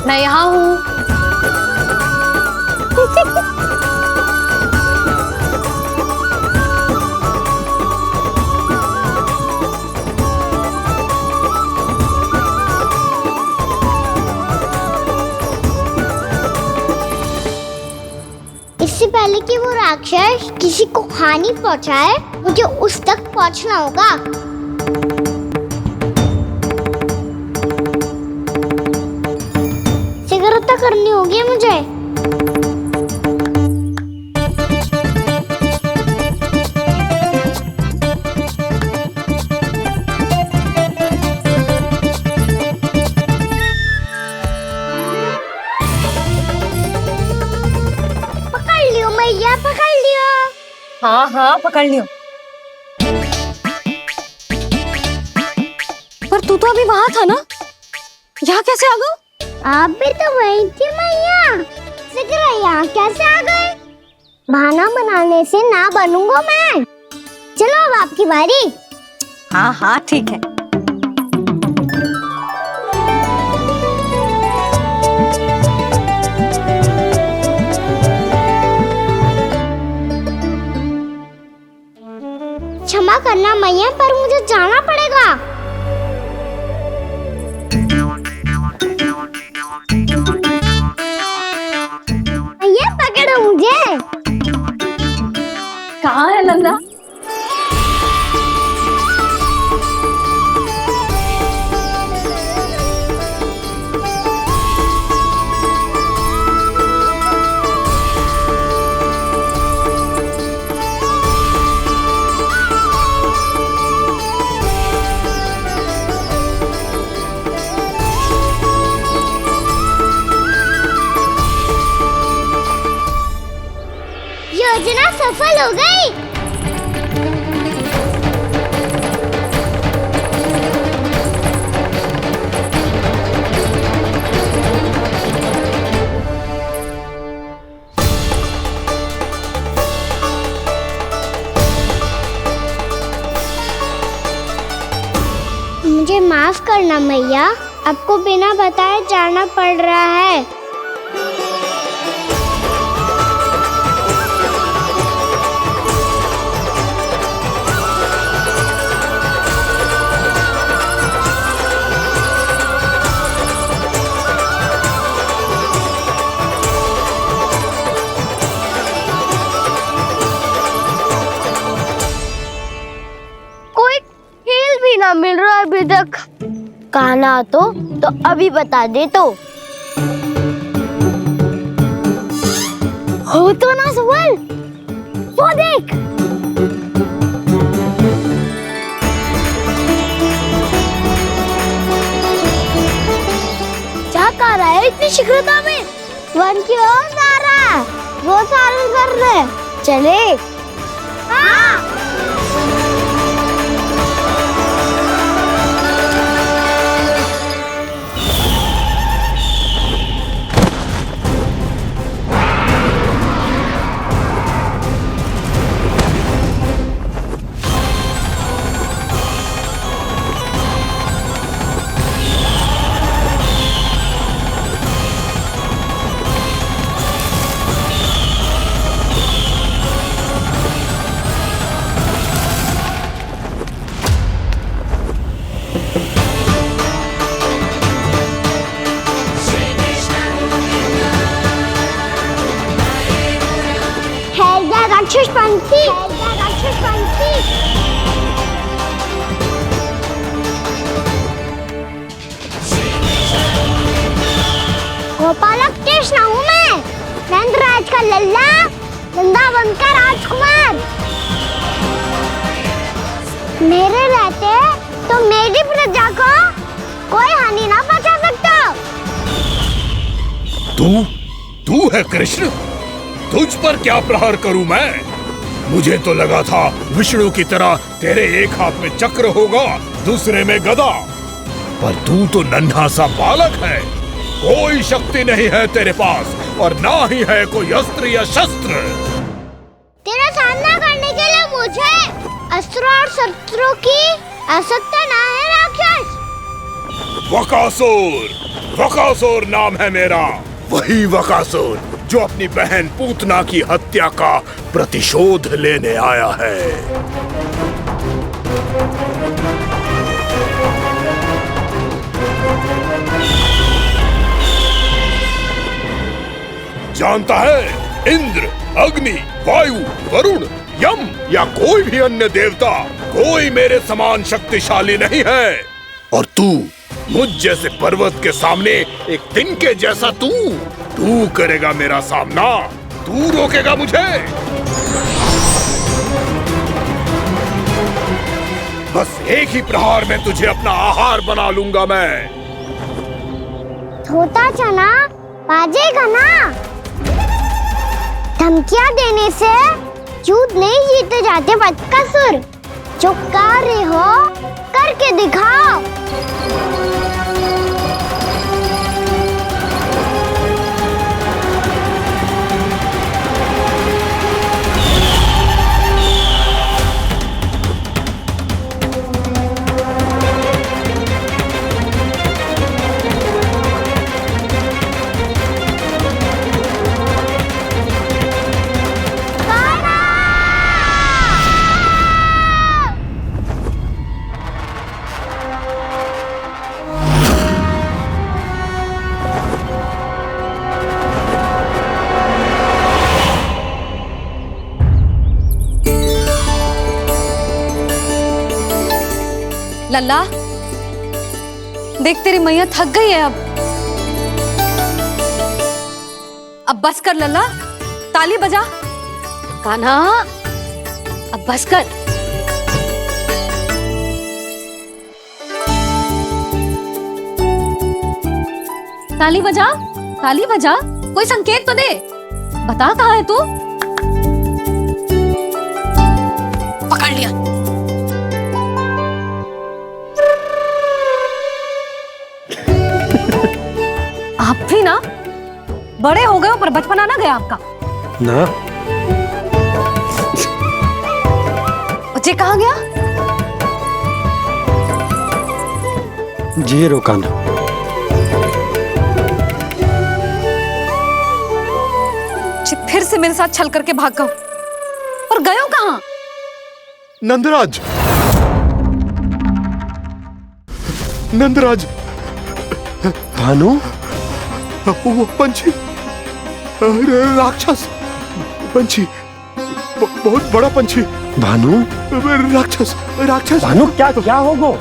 मैं यहाँ हूँ। इससे पहले कि वो राक्षस किसी को हानि पहुंचाए, मुझे उस तक पहुंचना होगा। सिगरेट करनी होगी मुझे। पकड़ लियो मैया, पकड़ लियो। हाँ हाँ पकड़ लियो। पर तू तो अभी वहां था ना, यहाँ कैसे आ गया? आप भी तो वही थी मैया। सिकरा यहाँ कैसे आ गए? बहाना बनाने से ना बनूंगा मैं। चलो अब आपकी बारी। हाँ हाँ ठीक है। क्षमा करना मैया, पर मुझे जाना पड़ेगा। मैया पकड़ो मुझे। कहाँ है नंदा? योजना सफल हो गई। मुझे माफ करना मैया, आपको बिना बताए जाना पड़ रहा है। ना मिल रहा अभी तक। कहना तो अभी बता दे तो। हो तो ना सवाल, वो देख। क्या कर रहा है इतनी शीघ्रता में? वन की ओर जा रहा है, वो सालन कर रहे। चले। हाँ। राक्षस पंछी। गोपालक कृष्ण हूँ मैं, नंदराज का लल्ला, वृंदावन का राजकुमार। मेरे रहते तो मेरी प्रजा को कोई हानि ना पहुंचा सकता। तू है कृष्ण? तुझ पर क्या प्रहार करूं मैं? मुझे तो लगा था विष्णु की तरह तेरे एक हाथ में चक्र होगा, दूसरे में गदा, पर तू तो नन्हा सा बालक है। कोई शक्ति नहीं है तेरे पास और ना ही है कोई अस्त्र या शस्त्र। तेरा सामना करने के लिए मुझे अस्त्रों और शस्त्रों की आवश्यकता ना है राक्षस। वकासुर नाम है मेरा, वही वकासुर जो अपनी बहन पूतना की हत्या का प्रतिशोध लेने आया है। जानता है, इंद्र, अग्नि, वायु, वरुण, यम या कोई भी अन्य देवता कोई मेरे समान शक्तिशाली नहीं है। और तू मुझ जैसे पर्वत के सामने एक तिनके जैसा तू करेगा मेरा सामना? तू रोकेगा मुझे? बस एक ही प्रहार में तुझे अपना आहार बना लूंगा मैं। छोटा चना बाजेगा ना। धमकियां देने से युद्ध नहीं जीते जाते बदकसूर। जो कार्य हो करके दिखाओ। लल्ला, देख तेरी मैया थक गई है अब बस कर लल्ला, ताली बजा। कान्हा, अब बस कर। ताली बजा, ताली बजा, कोई संकेत तो दे। बता कहाँ है तू? पकड़ लिया। आप भी ना बड़े हो गए हो, पर बचपना ना गया आपका ना। बच्चे कहाँ गया? जी रोकाना। फिर से मेरे साथ छल करके भाग गए, और गए हो कहाँ? नंदराज, नंदराज, भानु, वो पंछी, राक्षस पंछी, बहुत बड़ा पंछी। भानु, राक्षस, राक्षस। भानु, क्या क्या होगा?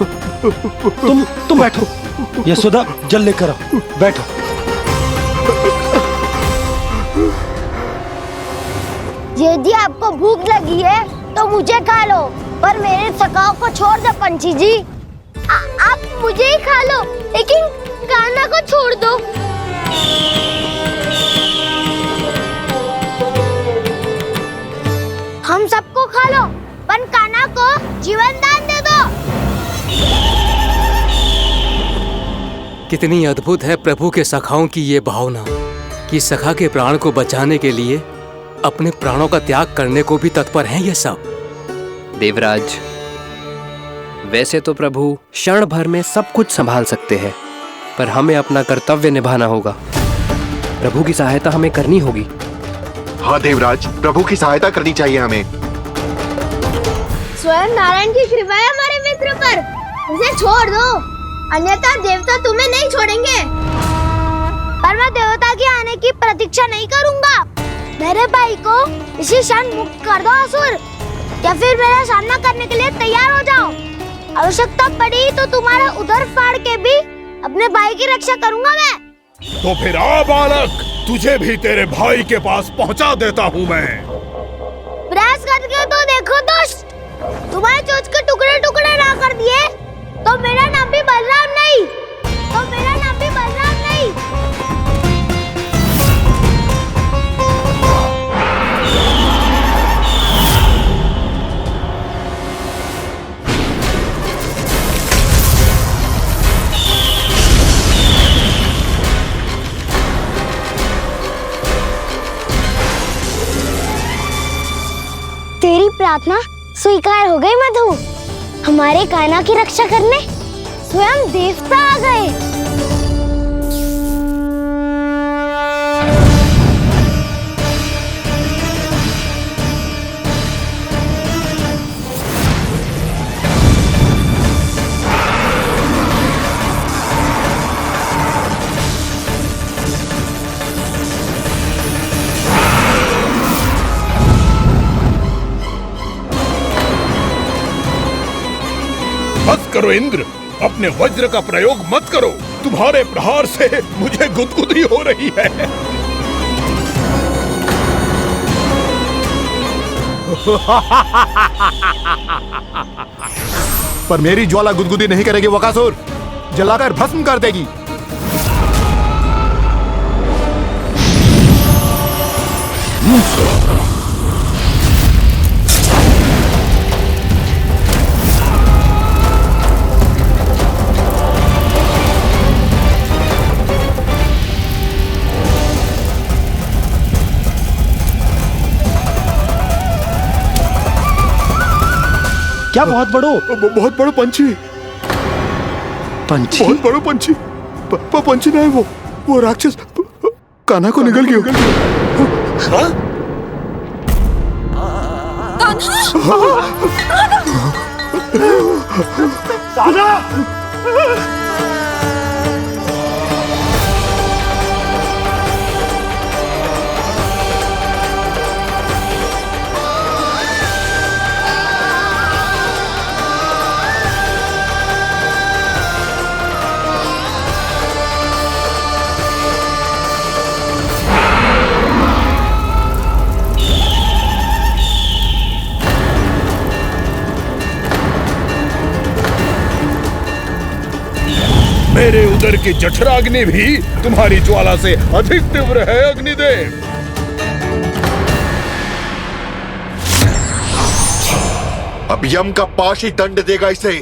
तुम बैठो, यशोदा जल लेकर आओ, बैठो। यदि आपको भूख लगी है तो मुझे खा लो, पर मेरे सखाओं को छोड़ दो पंछी जी। आप मुझे ही खा लो, लेकिन कान्हा को छोड़ दो। हम सबको खा लो, पर कान्हा को जीवन दान दे दो। कितनी अद्भुत है प्रभु के सखाओं की ये भावना कि सखा के प्राण को बचाने के लिए अपने प्राणों का त्याग करने को भी तत्पर हैं ये सब। देवराज, वैसे तो प्रभु क्षण भर में सब कुछ संभाल सकते हैं, पर हमें अपना कर्तव्य निभाना होगा। प्रभु की सहायता हमें करनी होगी। हाँ देवराज, प्रभु की सहायता करनी चाहिए हमें। स्वयं नारायण की कृपा है हमारे मित्र पर, उसे छोड़ दो, अन्यथा देवता तुम्हें नहीं छोड़ेंगे। पर मैं देवता के आने की प्रतीक्षा नहीं करूंगा। मेरे भाई को इसी क्षण मुक्त कर दो असुर, या फिर मेरा सामना करने के लिए तैयार हो जाओ। आवश्यकता पड़ी तो तुम्हारा उदर फाड़ के भी अपने भाई की रक्षा करूंगा मैं। तो फिर आ बालक, तुझे भी तेरे भाई के पास पहुंचा देता हूँ मैं। प्रयास करके तो देखो दोस्त, तुम्हारे चोंच के टुकड़े टुकड़े ना कर दिए तो मेरा नाम भी बलराम नहीं, तो मेरा नाम भी बलराम नहीं। तेरी प्रार्थना स्वीकार हो गई मधु। हमारे कान्हा की रक्षा करने स्वयं देवता आ गए। बस करो इंद्र, अपने वज्र का प्रयोग मत करो। तुम्हारे प्रहार से मुझे गुदगुदी हो रही है। पर मेरी ज्वाला गुदगुदी नहीं करेगी वकासुर, जलाकर भस्म कर देगी। क्या बहुत बड़ो? बहुत बड़ा पंछी। पंछी? बहुत बड़ा पंछी। पंछी नहीं, वो राक्षस कान्हा को निगल गया। हाँ? मेरे उदर की जठराग्नि भी तुम्हारी ज्वाला से अधिक तीव्र है अग्निदेव। अब यम का पाश ही दंड देगा इसे।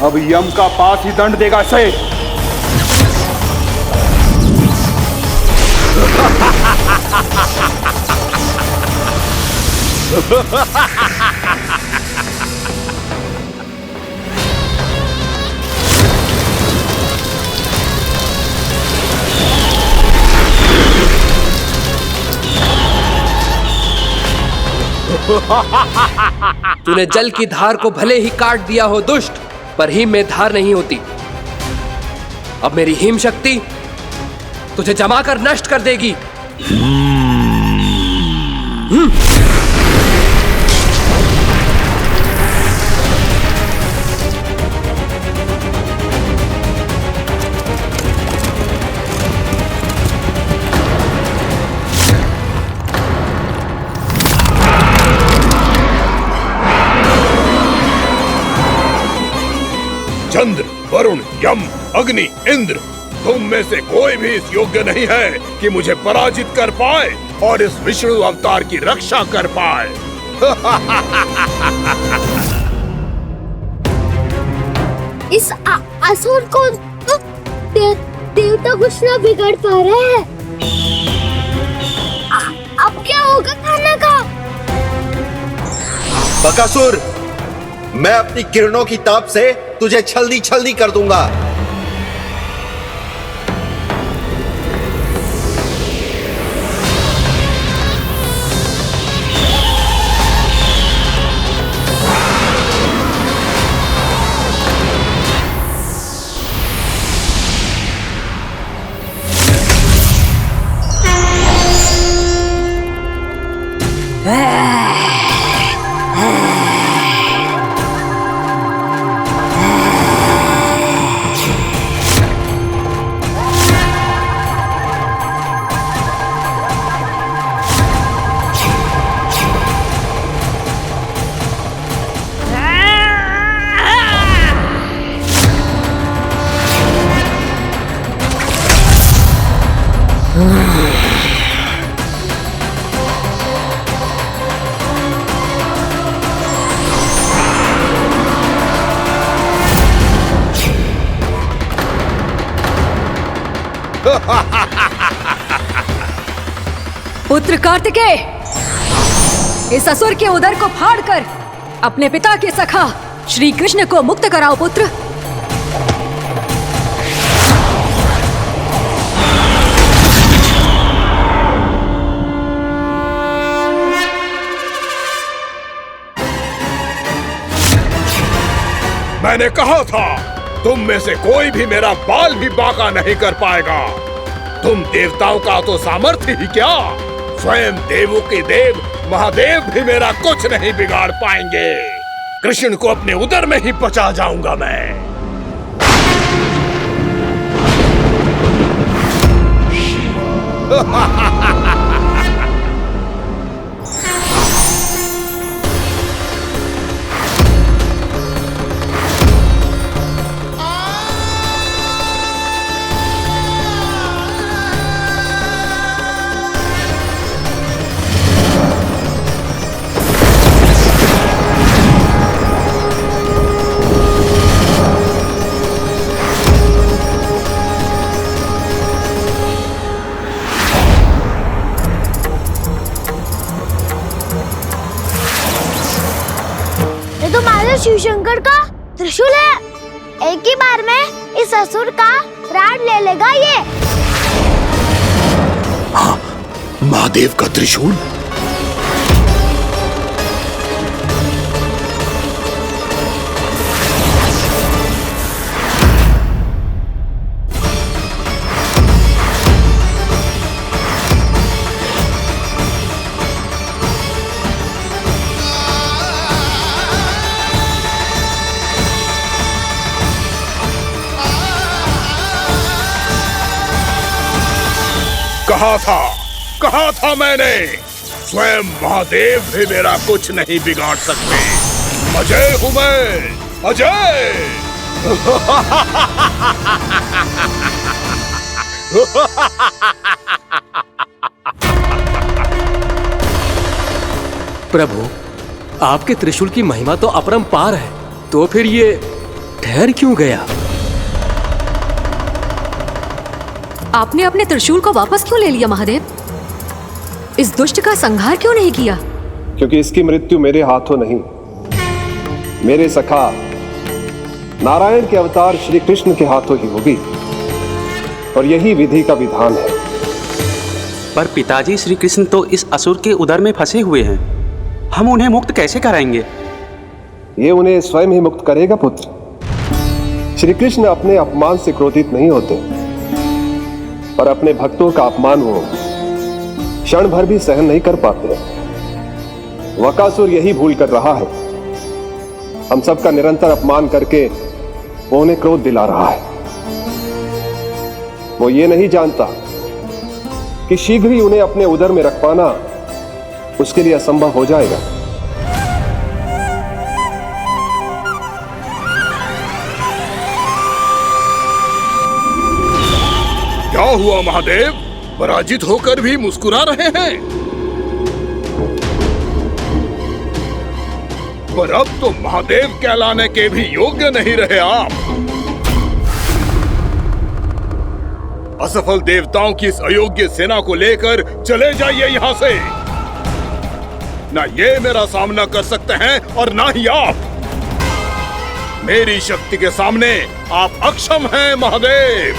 अब यम का पास ही दंड देगा इसे। तूने जल की धार को भले ही काट दिया हो दुष्ट, पर हिम में धार नहीं होती। अब मेरी हिम शक्ति तुझे जमाकर नष्ट कर देगी। चंद्र, वरुण, यम, अग्नि, इंद्र, तुम में से कोई भी इस योग्य नहीं है कि मुझे पराजित कर पाए और इस विष्णु अवतार की रक्षा कर पाए। इस असुर को तो देवता कुछ ना बिगाड़ पा रहे हैं। अब क्या होगा कान्हा का? बकासुर, मैं अपनी किरणों की ताप से तुझे छल्दी छल्दी कर दूंगा। पुत्र कार्तिकेय, इस असुर के उदर को फाड़कर अपने पिता के सखा श्री कृष्ण को मुक्त कराओ पुत्र। मैंने कहा था तुम में से कोई भी मेरा बाल भी बांका नहीं कर पाएगा। तुम देवताओं का तो सामर्थ्य ही क्या, स्वयं देवों के देव महादेव भी मेरा कुछ नहीं बिगाड़ पाएंगे। कृष्ण को अपने उदर में ही पचा जाऊंगा मैं। शिव शंकर का त्रिशूल है। एक ही बार में इस असुर का प्राण ले लेगा ये। हाँ, महादेव का त्रिशूल। कहा था मैंने, स्वयं महादेव भी मेरा कुछ नहीं बिगाड़ सकते। अजय हूं मैं, अजय। प्रभु, आपके त्रिशूल की महिमा तो अपरंपार है, तो फिर ये ठहर क्यों गया? आपने अपने त्रिशूल को वापस क्यों ले लिया महादेव? इस दुष्ट का संहार क्यों नहीं किया? क्योंकि इसकी मृत्यु मेरे हाथों नहीं, मेरे सखा नारायण के अवतार श्री कृष्ण के हाथों ही होगी, और यही विधि का विधान है। पर पिताजी, श्री कृष्ण तो इस असुर के उदर में फंसे हुए हैं, हम उन्हें मुक्त कैसे कराएंगे? ये उन्हें स्वयं ही मुक्त करेगा पुत्र। श्री कृष्ण अपने अपमान से क्रोधित नहीं होते, पर अपने भक्तों का अपमान वो क्षण भर भी सहन नहीं कर पाते। वकासुर यही भूल कर रहा है, हम सबका निरंतर अपमान करके वो उन्हें क्रोध दिला रहा है। वो ये नहीं जानता कि शीघ्र ही उन्हें अपने उदर में रख पाना उसके लिए असंभव हो जाएगा। क्या हुआ महादेव, पराजित होकर भी मुस्कुरा रहे हैं? पर अब तो महादेव कहलाने के भी योग्य नहीं रहे आप। असफल देवताओं की इस अयोग्य सेना को लेकर चले जाइए यहां से। ना ये मेरा सामना कर सकते हैं और ना ही आप। मेरी शक्ति के सामने आप अक्षम हैं महादेव।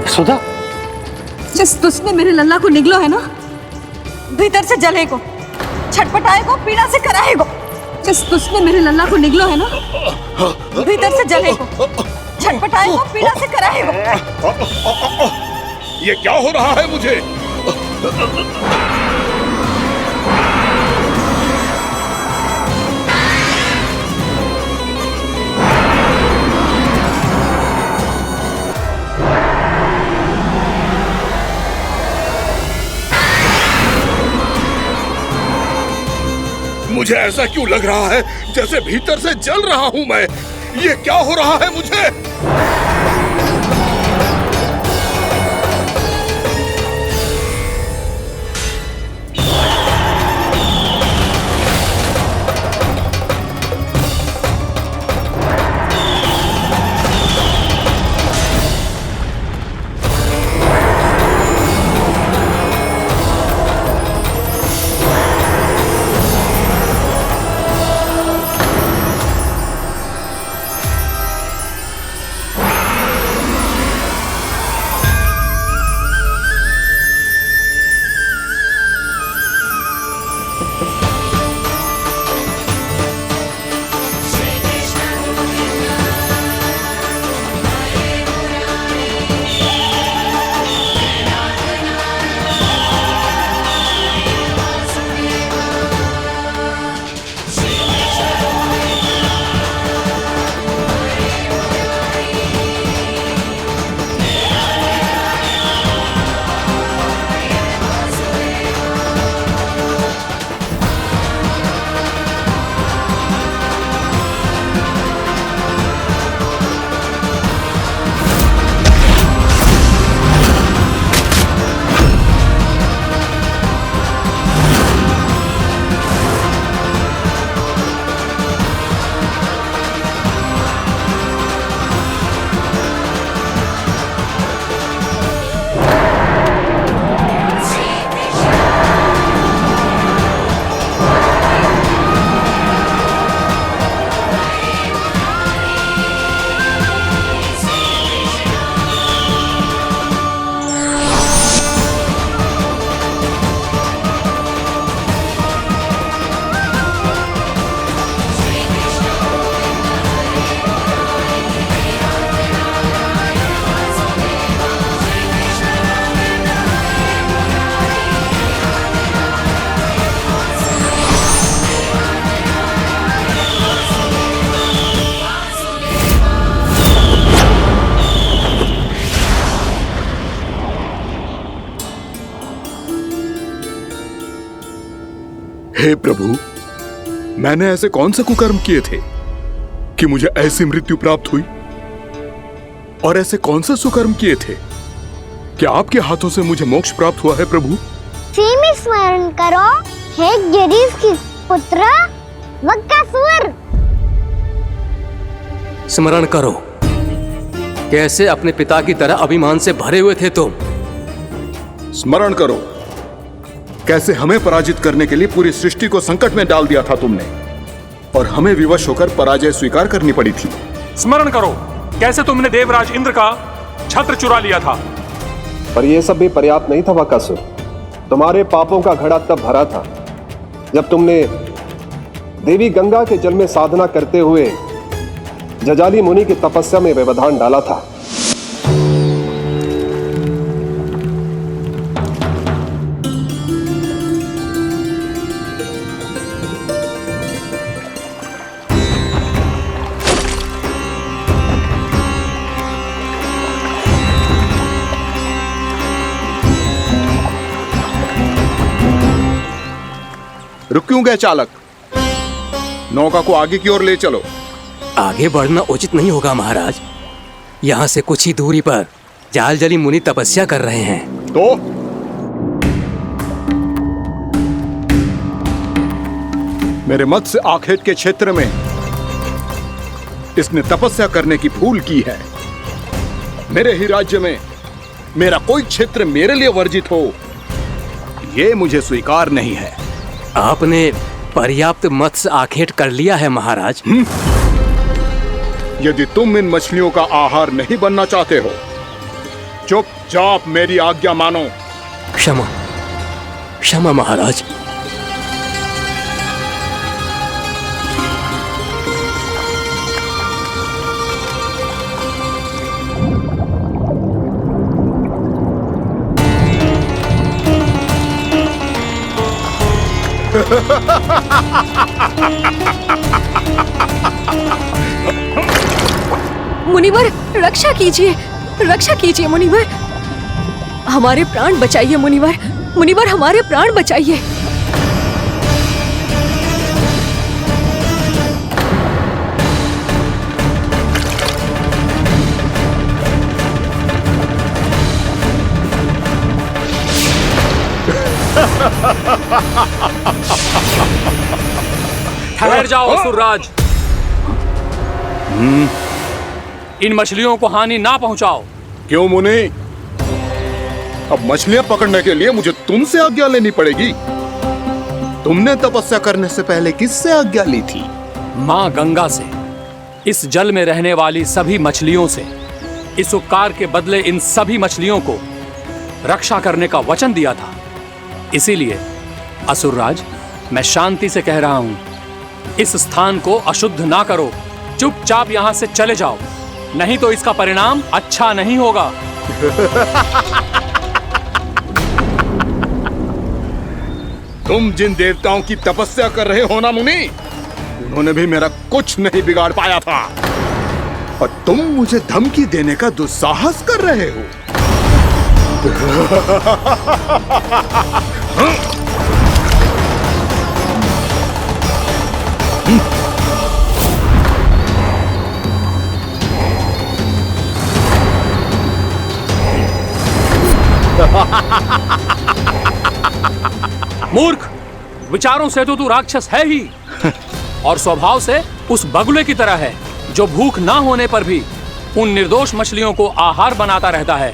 सुधा, जिस दुष्ट ने मेरे लल्ला को निगलो है ना, भीतर से जलेगो, छटपटाएगो, पीड़ा से कराएगो। जिस दुष्ट ने मेरे लल्ला को निगलो है ना, भीतर से जलेगो, छटपटाएगो, पीड़ा से कराएगो। ये क्या हो रहा है मुझे? मुझे ऐसा क्यों लग रहा है जैसे भीतर से जल रहा हूं मैं? ये क्या हो रहा है मुझे? हे प्रभु, मैंने ऐसे कौन से कुकर्म किए थे कि मुझे ऐसी मृत्यु प्राप्त हुई? और ऐसे कौन से सुकर्म किए थे कि आपके हाथों से मुझे मोक्ष प्राप्त हुआ है प्रभु? में स्मरण करो, हे गिरीश की पुत्र वक्कासुर। स्मरण करो, कैसे अपने पिता की तरह अभिमान से भरे हुए थे तुम। स्मरण करो, कैसे हमें पराजित करने के लिए पूरी सृष्टि को संकट में डाल दिया था तुमने, और हमें विवश होकर पराजय स्वीकार करनी पड़ी थी। स्मरण करो, कैसे तुमने देवराज इंद्र का छत्र चुरा लिया था। पर यह सब भी पर्याप्त नहीं था वक्कासुर। तुम्हारे पापों का घड़ा तब भरा था जब तुमने देवी गंगा के जल में साधना करते हुए जजाली मुनि की तपस्या में व्यवधान डाला था। रुक क्यों गए चालक? नौका को आगे की ओर ले चलो। आगे बढ़ना उचित नहीं होगा महाराज। यहाँ से कुछ ही दूरी पर जालजली मुनि तपस्या कर रहे हैं। तो मेरे मत्स्य आखेट के क्षेत्र में इसने तपस्या करने की भूल की है। मेरे ही राज्य में मेरा कोई क्षेत्र मेरे लिए वर्जित हो, ये मुझे स्वीकार नहीं है। आपने पर्याप्त मत्स्य आखेट कर लिया है महाराज। यदि तुम इन मछलियों का आहार नहीं बनना चाहते हो, चुपचाप मेरी आज्ञा मानो। क्षमा, क्षमा महाराज। मुनिवर, रक्षा कीजिए, रक्षा कीजिए मुनिवर, हमारे प्राण बचाइए मुनिवर, मुनिवर हमारे प्राण बचाइए। ठहर जाओ असुरराज। इन मछलियों को हानि ना पहुंचाओ। क्यों मुनि? अब मछलियां पकड़ने के लिए मुझे तुमसे आज्ञा लेनी पड़ेगी। तुमने तपस्या करने से पहले किससे आज्ञा ली थी? मां गंगा से, इस जल में रहने वाली सभी मछलियों से। इस उपकार के बदले इन सभी मछलियों को रक्षा करने का वचन दिया था। इसीलिए असुरराज, मैं शांति से कह रहा हूं, इस स्थान को अशुद्ध ना करो। चुपचाप यहां से चले जाओ, नहीं तो इसका परिणाम अच्छा नहीं होगा। तुम जिन देवताओं की तपस्या कर रहे हो ना मुनि, उन्होंने भी मेरा कुछ नहीं बिगाड़ पाया था, और तुम मुझे धमकी देने का दुस्साहस कर रहे हो। मूर्ख, विचारों से तो तू राक्षस है ही, और स्वभाव से उस बगुले की तरह है जो भूख ना होने पर भी उन निर्दोष मछलियों को आहार बनाता रहता है।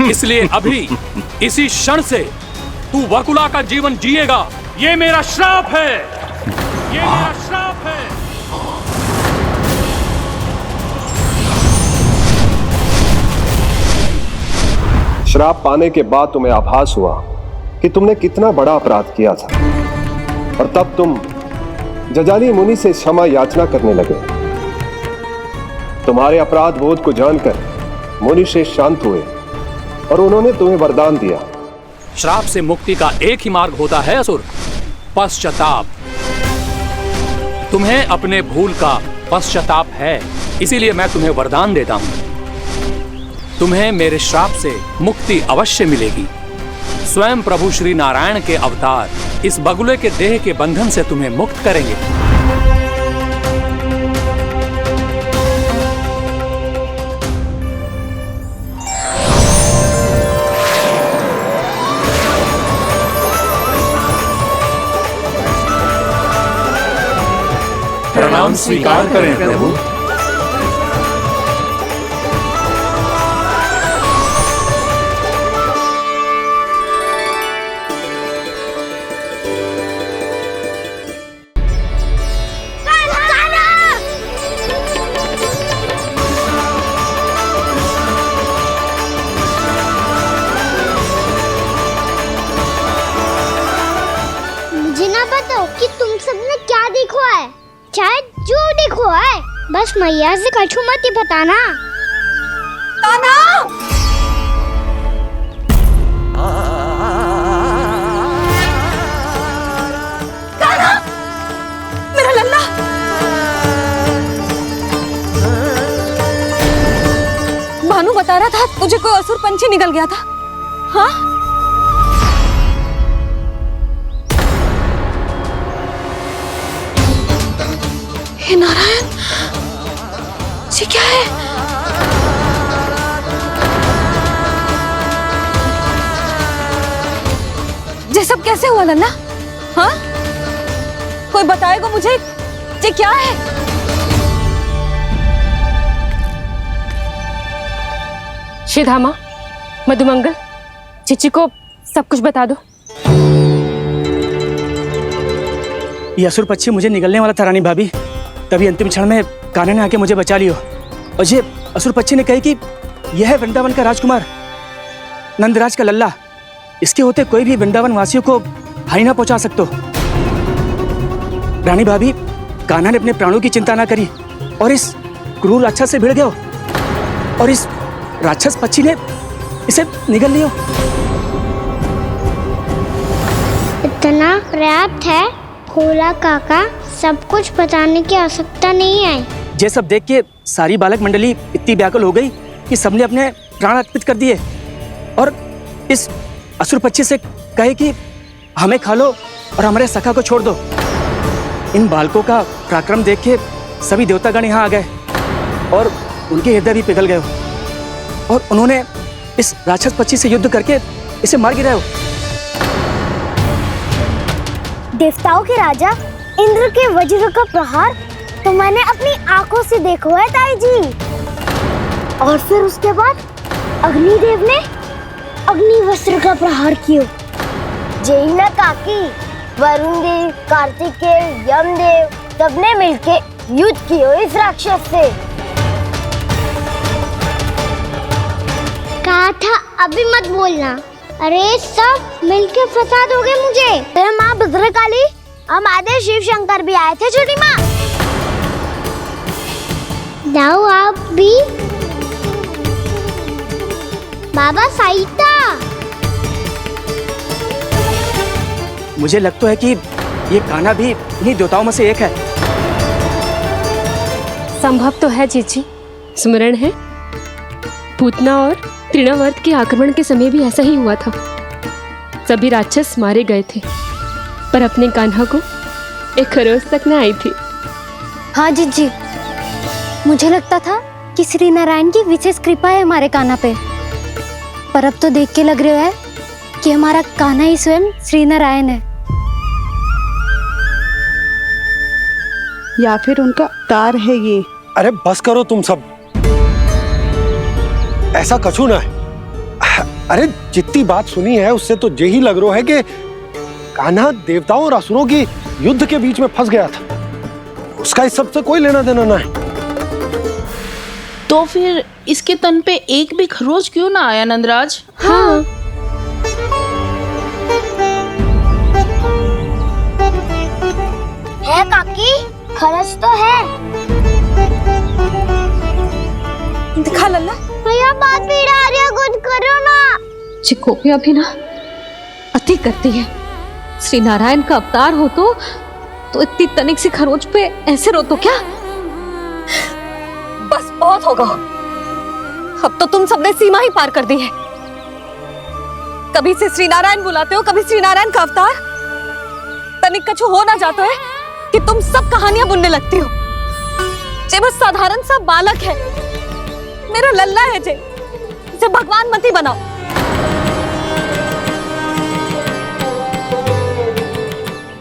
इसलिए अभी इसी क्षण से तू वकुला का जीवन जिएगा। ये मेरा श्राप है, ये मेरा श्राप है। श्राप पाने के बाद तुम्हें आभास हुआ कि तुमने कितना बड़ा अपराध किया था, और तब तुम जजाली मुनि से क्षमा याचना करने लगे। तुम्हारे अपराध बोध को जानकर मुनि से शांत हुए और उन्होंने तुम्हें वरदान दिया। श्राप से मुक्ति का एक ही मार्ग होता है असुर, पश्चाताप। तुम्हें अपने भूल का पश्चाताप है, इसीलिए मैं तुम्हें वरदान देता हूं। तुम्हें मेरे श्राप से मुक्ति अवश्य मिलेगी। स्वयं प्रभु श्री नारायण के अवतार इस बगुले के देह के बंधन से तुम्हें मुक्त करेंगे। प्रणाम स्वीकार करें प्रभु। मुझे ना बताओ कि तुम सबने क्या देखा है, चाहे जो देखो है, बस मैया से कछु मत ही बताना। कान्हा! कान्हा! मेरा लल्ला! भानु बता रहा था तुझे कोई असुर पंछी निकल गया था। हाँ? हे नारायण, ये क्या है? ये सब कैसे हुआ लल्ला? हाँ? कोई बताएगा मुझे ये क्या है? श्रीधामा, मधुमंगल, चिची को सब कुछ बता दो। ये असुर पक्षी मुझे निगलने वाला था रानी भाभी, तभी अंतिम क्षण में कान्हा ने आके मुझे बचा लियो। और ये असुर पक्षी ने कही कि यह है वृंदावन का राजकुमार, नंदराज का लल्ला। इसके होते कोई भी वृंदावन वासियों को हानि ना पहुंचा सकते। रानी भाभी, कान्हा ने अपने प्राणों की चिंता ना करी और इस क्रूर राक्षस से भिड़ गयो और इस राक्षस पक्षी ने इसे निगल लियो। इतना पर्याप्त है भोला काका, सब कुछ बताने की आवश्यकता नहीं है। ये सब देख के सारी बालक मंडली इतनी व्याकुल हो गई कि सबने अपने प्राण अर्पित कर दिए और इस असुर पक्षी से कहे कि हमें खा लो और हमारे सखा को छोड़ दो। इन बालकों का पराक्रम देख के सभी देवतागण यहाँ आ गए और उनके हृदय भी पिघल गए और उन्होंने इस राक्षस पक्षी से युद्ध करके इसे मार गिराया। देवताओं के राजा इंद्र के वज्र का प्रहार तो मैंने अपनी आंखों से देखा है ताई जी। और फिर उसके बाद अग्निदेव ने अग्निवस्त्र का प्रहार किया। जय ना काकी, वरुण देव, कार्तिकेय, यमदेव सबने मिलके युद्ध किया इस राक्षस से। कहा था अभी मत बोलना। अरे सब मिलके फंसा दोगे मुझे। अरे माँ भद्रकाली, हमारे शिव शंकर भी आए थे छोटी माँ। जाओ आप भी। बाबा साईता, मुझे लगता है कि ये कान्हा भी इन्हीं देवताओं में से एक है। संभव तो है चीची। स्मरण है, पूतना और तृणावर्त के आक्रमण के समय भी ऐसा ही हुआ था। सभी राक्षस मारे गए थे, पर अपने कान्हा को एक खरोच तक न आई थी। हाँ जीजी, मुझे लगता था कि श्री नारायण की विशेष कृपा है हमारे कान्हा पे, पर अब तो देख के लग रहा है कि हमारा कान्हा ही स्वयं श्री नारायण है। या फिर उनका अवतार है ये। अरे बस करो तुम सब, ऐसा कछु ना है। अरे जितनी बात सुनी है उससे तो यही लग रहा है कि कान्हा देवताओं और असुरों की युद्ध के बीच में फंस गया था। उसका इस सब से कोई लेना देना ना है। तो फिर इसके तन पे एक भी खरोच क्यों ना आया नंदराज? हाँ, है काकी, खरच तो है। दिखा लल्ला। भैया बात पीड़ा आ रही है, कुछ करो ना। चिकोपिया भी ना अति करती है। श्री नारायण का अवतार हो तो इतनी तनिक सी खरोच पे ऐसे रो तो क्या? बस बहुत होगा। अब तो तुम सबने सीमा ही पार कर दी है। कभी से श्री नारायण बुलाते हो, कभी श्री नारायण का अवतार। तनिक कछु हो ना जाता है कि तुम सब कहानियां बुनने लगती हो। जे बस साधारण सा बालक है, मेरा लल्ला है जे, इसे भगवान मत ही बनाओ।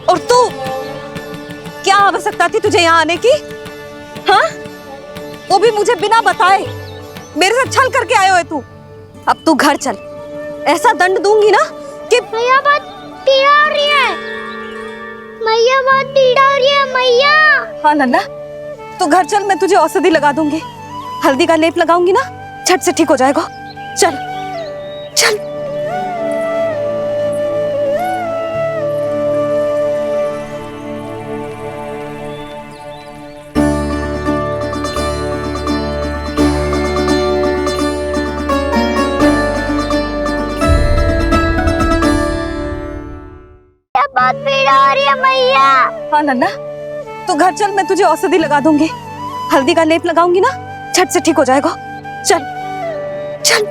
और तू, क्या आवश्यकता थी तुझे यहाँ आने की? हाँ, वो भी मुझे बिना बताए। मेरे साथ छल करके आयो है तू। अब तू घर चल, ऐसा दंड दूंगी ना कि मैया बहुत पीड़ा हो रही है। मैया बहुत पीड़ा हो रही है मैया। हाँ नन्ना, तू घर चल, मैं तुझे औषधि लगा दूंगी। हल्दी का लेप लगाऊंगी ना, झट से ठीक हो जाएगा। चल चल। बहुत पीड़ा हो रही है मैया। हाँ नन्ना, तू घर चल, मैं तुझे औषधि लगा दूंगी। हल्दी का लेप लगाऊंगी ना, झट से ठीक हो जाएगा। चल चल।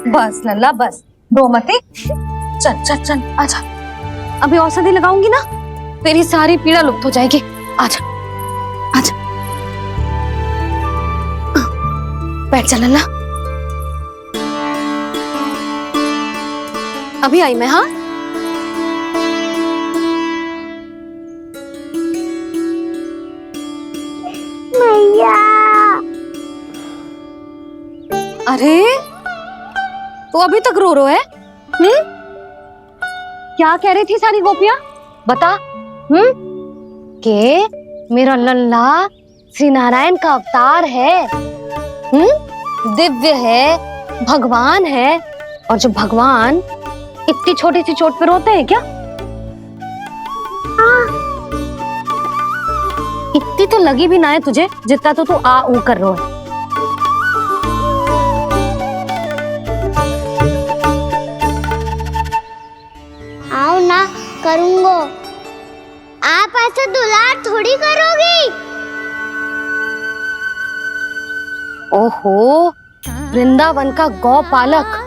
बस लल्ला बस, रो मत। चल चल चल, आजा। अभी औषधि लगाऊंगी ना, तेरी सारी पीड़ा लुप्त हो जाएगी। आजा आजा। बैठ जा लल्ला। अभी आई मैं। हाँ मैया। अरे तू अभी तक रो है? क्या कह रही थी सारी गोपियां? बता। के मेरा लल्ला श्री नारायण का अवतार है, दिव्य है, भगवान है। और जो भगवान इतनी छोटी सी चोट पे रोते हैं क्या? इतनी तो लगी भी ना है तुझे जितना तो तू आ ऊ कर रो है। आओ ना करूंगो। आप ऐसे दुलार थोड़ी करोगी। ओहो, वृंदावन का गौपालक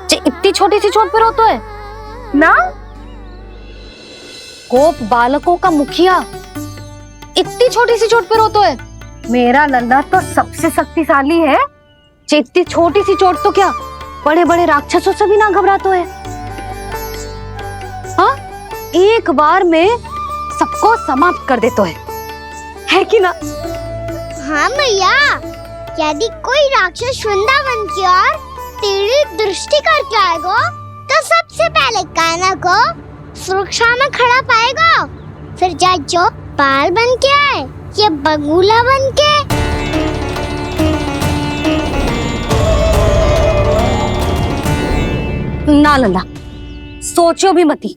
जो इतनी छोटी सी चोट पे रोता है ना? गोप बालकों का मुखिया इतनी छोटी सी चोट पे रोता है? मेरा लल्ला तो सबसे शक्तिशाली है। इतनी छोटी सी चोट तो क्या बड़े बड़े राक्षसों से भी ना घबराता है। हाँ, एक बार में सबको समाप्त कर देता है कि ना? हाँ मैया, यदि कोई राक्षस वृंदावन की ओर टेढ़ी दृष्टि करके आएगा तो सबसे पहले कान्हा को सुरक्षा में खड़ा पाएगा। फिर चाहे जो बाल बन के आए या बगुला बन के। ना लल्ला, सोचो भी मती।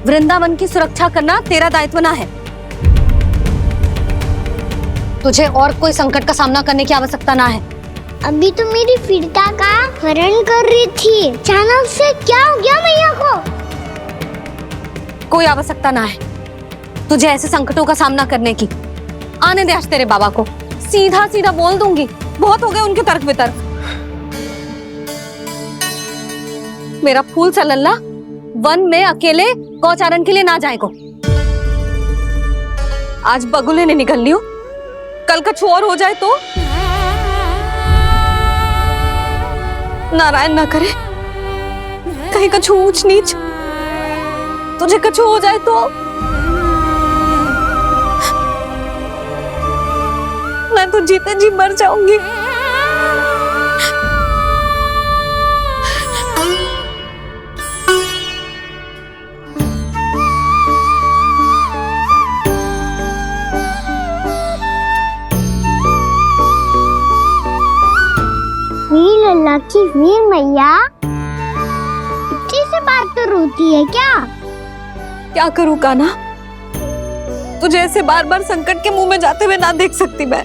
वृंदावन की सुरक्षा करना तेरा दायित्व ना है। तुझे और कोई संकट का सामना करने की आवश्यकता ना है। अभी तो मेरी पीड़िता का हरण कर रही थी, अचानक से क्या हो गया मैया को? कोई आवश्यकता ना है तुझे ऐसे संकटों का सामना करने की। आने दे आज तेरे बाबा को, सीधा सीधा बोल दूंगी। बहुत हो गए उनके तर्क वितर्क। मेरा फूल सा लल्ला वन में अकेले गौचारण के लिए ना जाए को। आज बगुले ने निकल लियो, कल कछु और हो जाए तो? नारायण ना करे, कहीं कछु ऊंच नीच तुझे कछु हो जाए तो? मैं तो जीते जी मर जाऊंगी। वीर लल्ला की वीर मैया इतनी सी बात तो रोती है क्या? क्या करूं कान्हा, तुझे ऐसे बार बार संकट के मुंह में जाते हुए ना देख सकती मैं।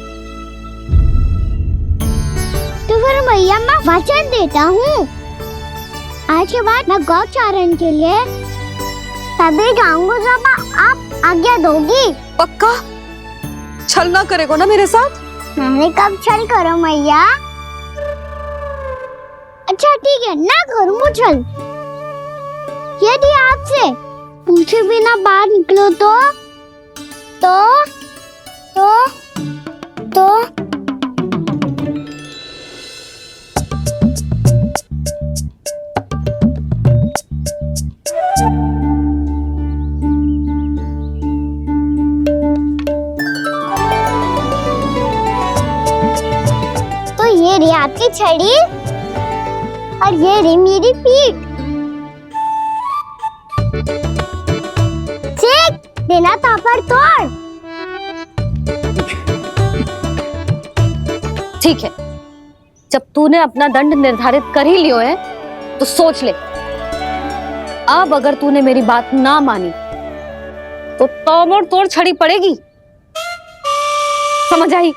तो फिर मैया मैं वचन देता हूँ, आज के बाद मैं गौचारण के लिए तभी जाऊंगा जब आप आज्ञा दोगी। पक्का? छल ना करेगा ना मेरे साथ? मैंने कब छल करो मैया? अच्छा ठीक है, ना करूँगा छल। यदि आपसे पूछे बिना बाहर निकलो तो ये रही आपकी छड़ी और ये रही मेरी पीठ। सेक देना तापर तोड़। ठीक है, जब तूने अपना दंड निर्धारित कर ही लियो है तो सोच ले, अब अगर तूने मेरी बात ना मानी तो तोड़ तोड़ छड़ी पड़ेगी। समझ आई?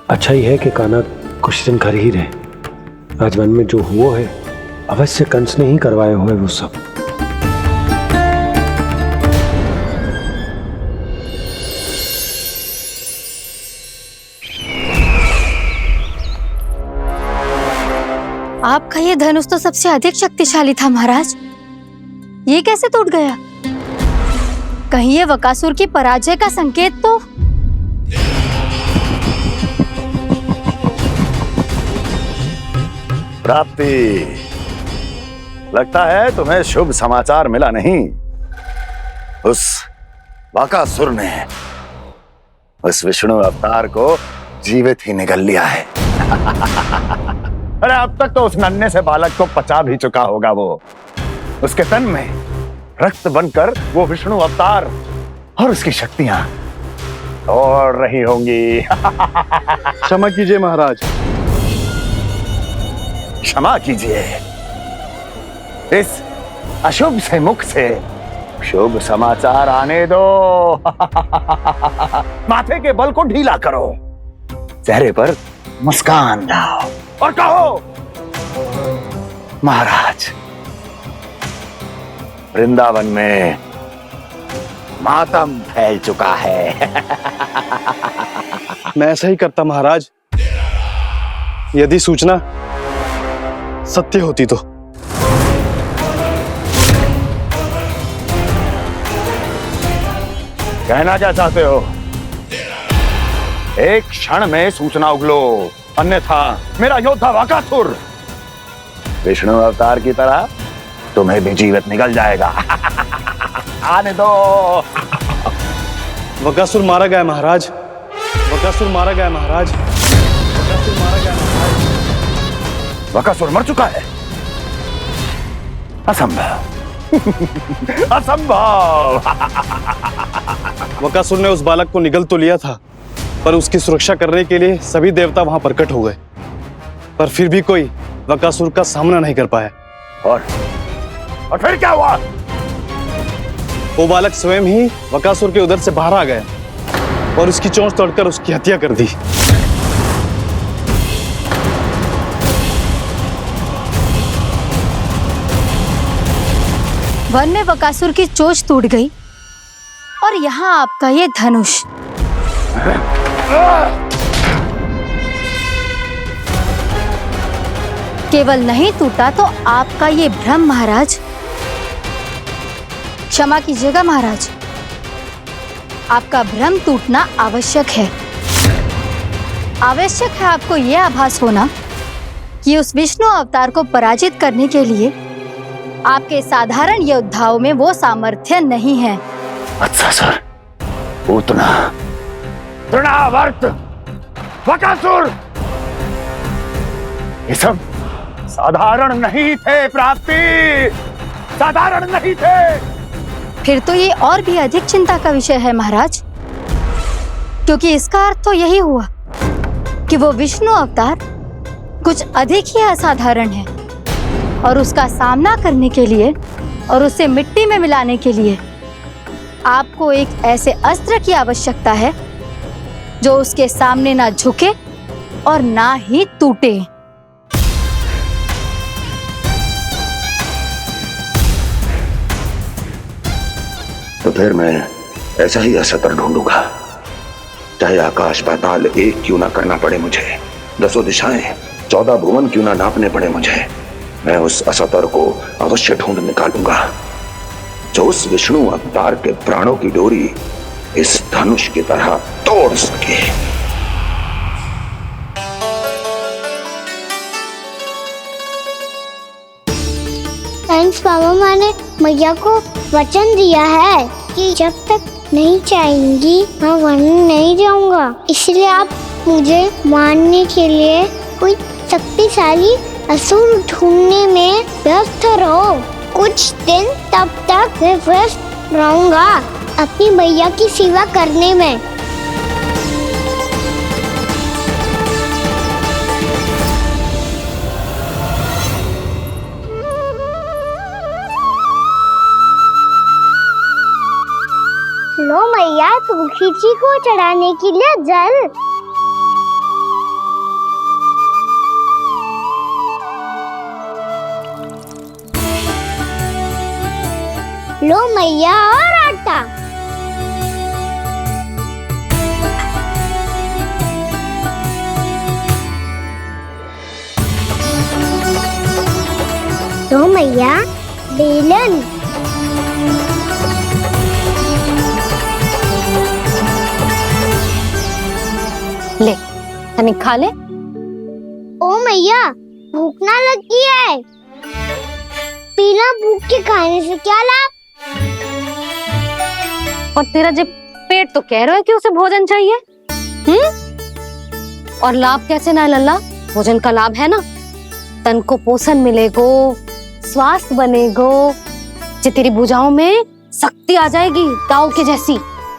अच्छा ही है कि कान्हा कुछ दिन घर ही रहे। राजवन में जो हुआ है अवश्य कंस ने ही करवाया हुआ है वो सब। आपका ये धनुष तो सबसे अधिक शक्तिशाली था महाराज। ये कैसे टूट गया? कहीं ये बकासुर की पराजय का संकेत तो? प्राप्ति, लगता है तुम्हें शुभ समाचार मिला नहीं। उस बकासुर ने उस विष्णु अवतार को जीवित ही निगल लिया है। अरे अब तक तो उस नन्हे से बालक को पचा भी चुका होगा वो। उसके तन में रक्त बनकर वो विष्णु अवतार और उसकी शक्तियां दौड़ रही होंगी। क्षमा कीजिए महाराज। क्षमा कीजिए। इस अशुभ से मुख से शुभ समाचार आने दो। माथे के बल को ढीला करो, चेहरे पर मुस्कान लाओ और कहो, महाराज, वृंदावन में मातम फैल चुका है। मैं ऐसा ही करता महाराज, यदि सूचना सत्य होती तो। कहना क्या चाहते हो? एक क्षण में सूचना उगलो, अन्यथा मेरा योद्धा बकासुर विष्णु अवतार की तरह तुम्हें भी जीवित निकल जाएगा। आने दो। बकासुर मारा गया महाराज, बकासुर मारा गया महाराज, बकासुर मारा गया महाराज। बकासुर मर चुका है? असंभव। असंभव। बकासुर ने उस बालक को निगल तो लिया था, पर उसकी सुरक्षा करने के लिए सभी देवता वहां प्रकट हो गए, पर फिर भी कोई बकासुर का सामना नहीं कर पाया। और फिर क्या हुआ? वो बालक स्वयं ही बकासुर के उदर से बाहर आ गया और उसकी चोंच तोड़कर उसकी हत्या कर दी। वन में बकासुर की चोंच टूट गई और यहाँ आपका ये धनुष। केवल नहीं टूटा तो आपका ये भ्रम महाराज। क्षमा कीजिएगा महाराज, आपका भ्रम टूटना आवश्यक है। आवश्यक है आपको यह आभास होना कि उस विष्णु अवतार को पराजित करने के लिए आपके साधारण योद्धाओं में वो सामर्थ्य नहीं है। अच्छा सर, पूतना, तृणावर्त, बकासुर, ये सब साधारण नहीं थे प्राप्ति, साधारण नहीं थे। फिर तो ये और भी अधिक चिंता का विषय है महाराज, क्योंकि इसका अर्थ तो यही हुआ कि वो विष्णु अवतार कुछ अधिक ही असाधारण है और उसका सामना करने के लिए और उसे मिट्टी में मिलाने के लिए आपको एक ऐसे अस्त्र की आवश्यकता है जो उसके सामने ना झुके और ना ही टूटे। तो फिर मैं ऐसा ही अस्त्र ढूंढूंगा, चाहे आकाश पाताल एक क्यों ना करना पड़े मुझे, 10 दिशाएं 14 भुवन क्यों ना नापने पड़े मुझे। मैं उस अस्त्र को अवश्य ढूंढ निकालूंगा जो उस विष्णु अवतार के प्राणों की डोरी इस धनुष की तरह तोड़ सके। थैंक्स मामा, मैंने मैया को वचन दिया है कि जब तक नहीं चाहेंगी मैं वन नहीं जाऊंगा, इसलिए आप मुझे मारने के लिए कोई शक्तिशाली असुर ढूंढने में व्यस्त रहो। कुछ दिन तब तक मैं व्यस्त रहूंगा अपनी मैया की सेवा करने में। लो मैया, तुलसी जी को चढ़ाने के लिए जल। लो मैया, और आटा। लो मैया, बेलन। ले तनिक खा ले। ओ मैया, भूख ना लगी है। बिना भूख के खाने से क्या लाभ? और तेरा जब पेट तो कह रहा है कि उसे भोजन चाहिए। और लाभ कैसे ना है लल्ला? भोजन का लाभ है ना, तन को पोषण मिलेगो, स्वास्थ्य बनेगो, जो तेरी भुजाओं में शक्ति आ जाएगी ताऊ के जैसी,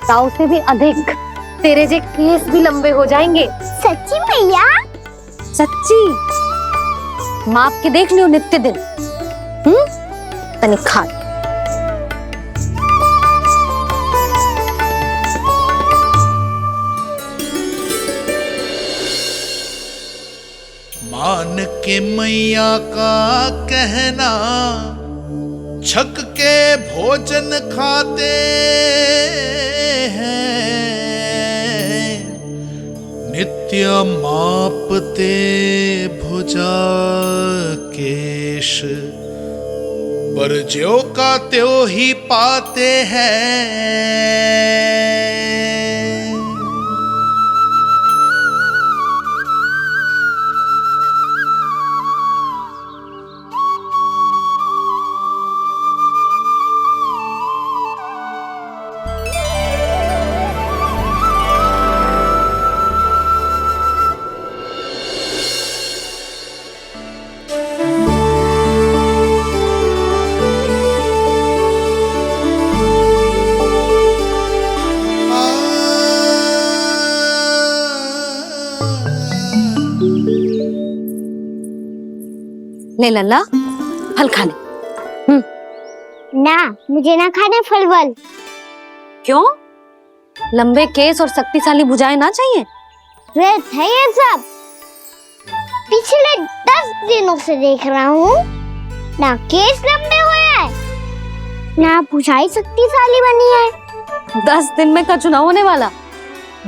ताऊ से भी अधिक। तेरे जे केस भी लंबे हो जाएंगे। सच्ची मैया? सच्ची। माप के देख लियो नित्य दिन। तनिक खा। मान के मैया का कहना, छक के भोजन खाते हैं, नित्य मापते भुजा केश, पर ज्यों का त्यों ही पाते हैं। ले लल्ला, फल खा ले। ना, मुझे ना खाने फल वल। क्यों? लंबे केस और शक्तिशाली भुजाएं ना चाहिए? व्यर्थ है ये सब। पिछले 10 दिनों से देख रहा हूँ, ना केस लंबे हुए हैं, ना भुजाएं शक्तिशाली बनी है। 10 दिन में का चुनाव होने वाला।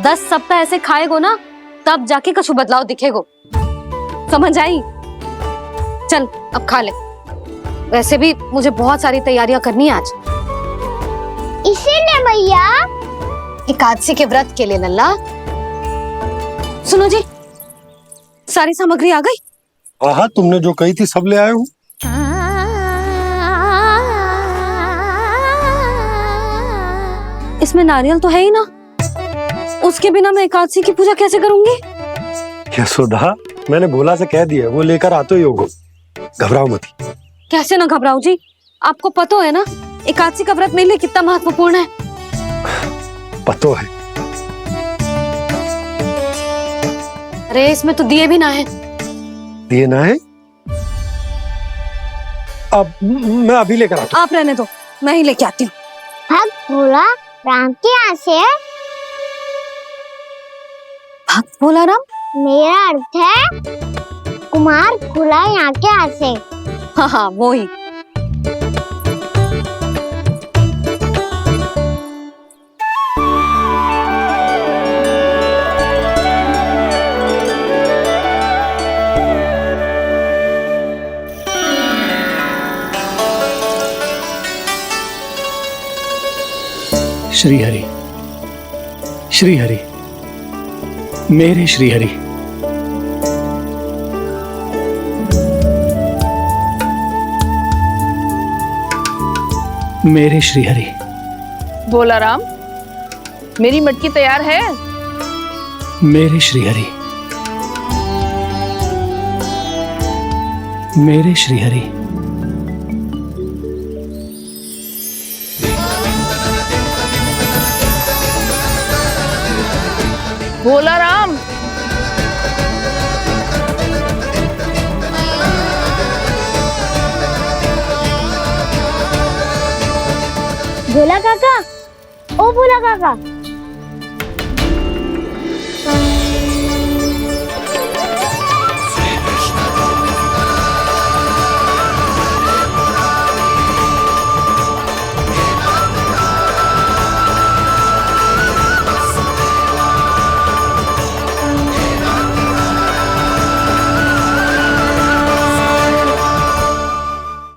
10 सप्ताह ऐसे खाएगो ना, तब जाके कछु बदलाव दिखेगो। समझ आई? चल अब खा ले। वैसे भी मुझे बहुत सारी तैयारियां करनी है आज। इसीलिए मैया? एकादशी के व्रत के लिए लल्ला। सुनो जी, सारी सामग्री आ गई? हाँ, तुमने जो कही थी सब ले आए हूँ। इसमें नारियल तो है ही ना, उसके बिना मैं एकादशी की पूजा कैसे करूंगी? यशोदा, मैंने भोला से कह दिया, वो लेकर आते ही होगा। घबराओ मत। कैसे ना घबराओ जी, आपको पता है ना एकादशी का व्रत मेरे लिए कितना महत्वपूर्ण है। पता है। अरे इसमें तो दिए भी ना है। दिए ना है? अब मैं अभी लेकर आता हूँ। आप रहने दो, मैं ही लेके आती हूँ। भक्त भोला राम के यहाँ से है? भक्त भोला राम? मेरा अर्थ है कुमार खुला यहाँ के यहाँ से। हाँ हाँ, वो ही। श्री हरि, श्री हरि, मेरे श्री हरि। मेरे श्री हरि। भोला राम, मेरी मटकी तैयार है? मेरे श्री हरि, मेरे श्री हरि। भोला राम, भोला काका, ओ भोला काका।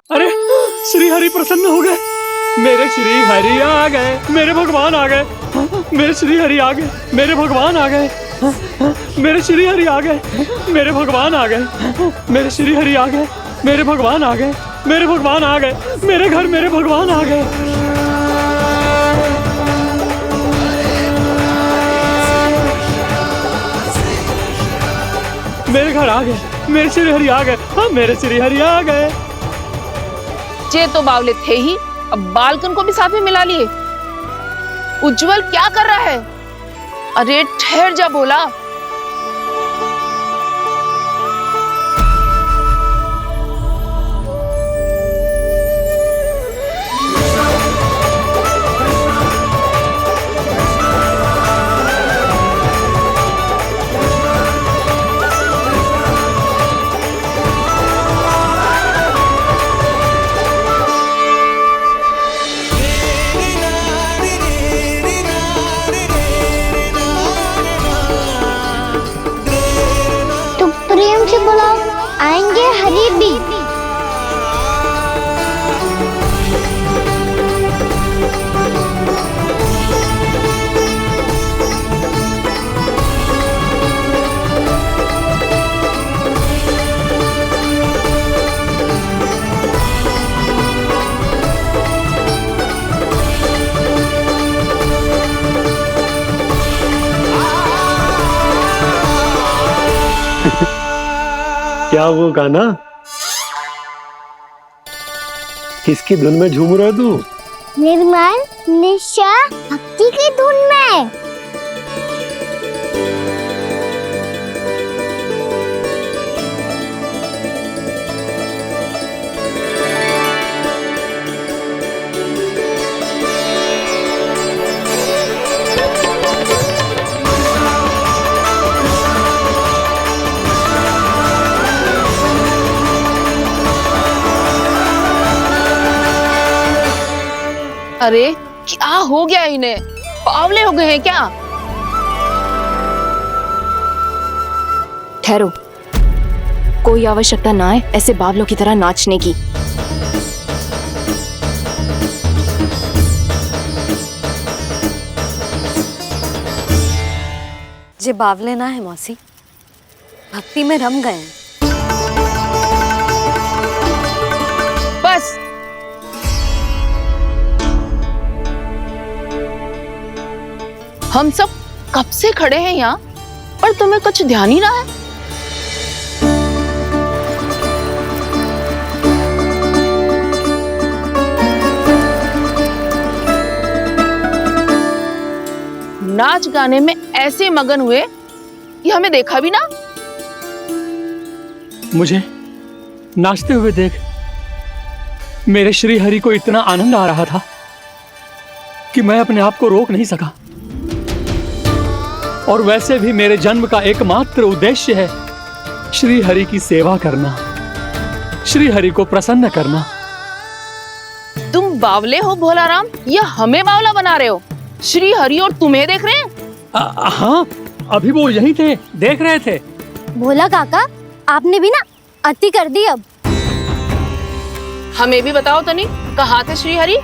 अरे श्री हरि प्रसन्न हो गए। मेरे श्री हरि आ गए, मेरे भगवान आ गए, मेरे श्री हरि आ गए, मेरे भगवान आ गए। मेरे श्री हरि आ गए, मेरे भगवान आ गए, मेरे श्री हरि आ गए, मेरे भगवान आ गए, मेरे भगवान आ गए, मेरे घर मेरे भगवान आ गए। मेरे घर आ गए, मेरे श्री हरि आ गए, हाँ मेरे श्री हरि आ गए। जे तो बावले थे ही, अब बालकन को भी साथ में मिला लिए। उज्जवल क्या कर रहा है? अरे ठहर जा बोला। प्रेम से बुलाओ, आएंगे हरी भी। क्या वो गाना? किसकी धुन में झूम रहा तू? निर्मल निशा भक्ति की धुन में। अरे क्या हो गया इन्हें? पावले हो गए हैं क्या? ठहरो, कोई आवश्यकता ना है ऐसे बावलों की तरह नाचने की। जे बावले ना है मौसी, भक्ति में रम गए हैं। बस हम सब कब से खड़े हैं यहाँ, पर तुम्हें कुछ ध्यान ही ना है। नाच गाने में ऐसे मगन हुए कि हमें देखा भी ना। मुझे नाचते हुए देख मेरे श्री हरि को इतना आनंद आ रहा था कि मैं अपने आप को रोक नहीं सका। और वैसे भी मेरे जन्म का एकमात्र उद्देश्य है श्री हरि की सेवा करना, श्री हरि को प्रसन्न करना। तुम बावले हो भोलाराम, या हमें बावला बना रहे हो? श्री हरि और तुम्हें देख रहे हैं? हाँ, अभी वो यहीं थे, देख रहे थे। भोला काका, आपने भी ना अति कर दी। अब हमें भी बताओ तनी, कहाँ थे श्री हरि?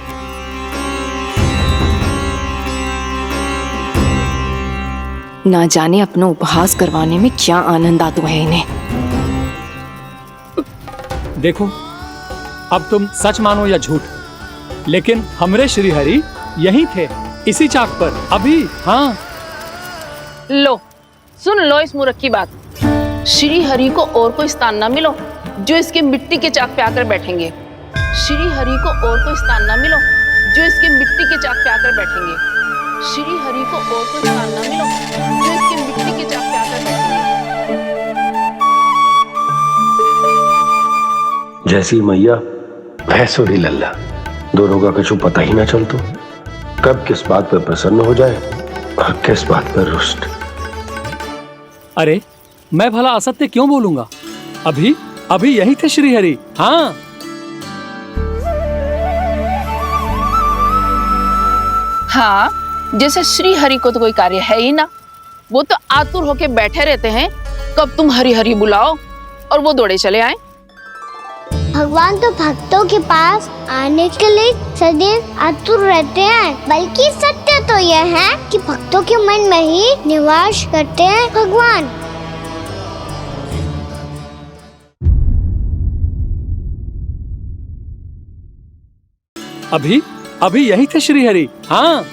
ना जाने अपना उपहास करवाने में क्या आनंद आता है इन्हें। देखो, अब तुम सच मानो या झूठ, लेकिन हमरे श्री हरि यहीं थे, इसी चाक पर अभी। हाँ, लो सुन लो इस मूर्ख की बात। श्री हरि को और कोई स्थान ना मिलो जो इसके मिट्टी के चाक पे आकर बैठेंगे। श्री हरि को और कोई स्थान ना मिलो जो इसके मिट्टी के चाक पे आकर बैठेंगे। श्री हरि को और कोई स्थान ना मिलो जो इसके मिट्टी के चाक पे आकर बैठेंगे। जैसी मैया भैंसुरी लल्ला, दोनों का कुछ पता ही ना चलतो, कब किस बात पर प्रसन्न हो जाए और किस बात पर रुष्ट। अरे मैं भला असत्य क्यों बोलूंगा? अभी अभी यही थे श्री हरि। हाँ, हाँ, जैसे श्री हरि को तो कोई कार्य है ही ना, वो तो आतुर होके बैठे रहते हैं कब तुम हरि हरि बुलाओ और वो दौड़े चले आए। भगवान तो भक्तों के पास आने के लिए सदैव आतुर रहते हैं, बल्कि सत्य सत्य तो यह है कि भक्तों के मन में ही निवास करते हैं भगवान। अभी अभी यही थे श्री हरि। हाँ,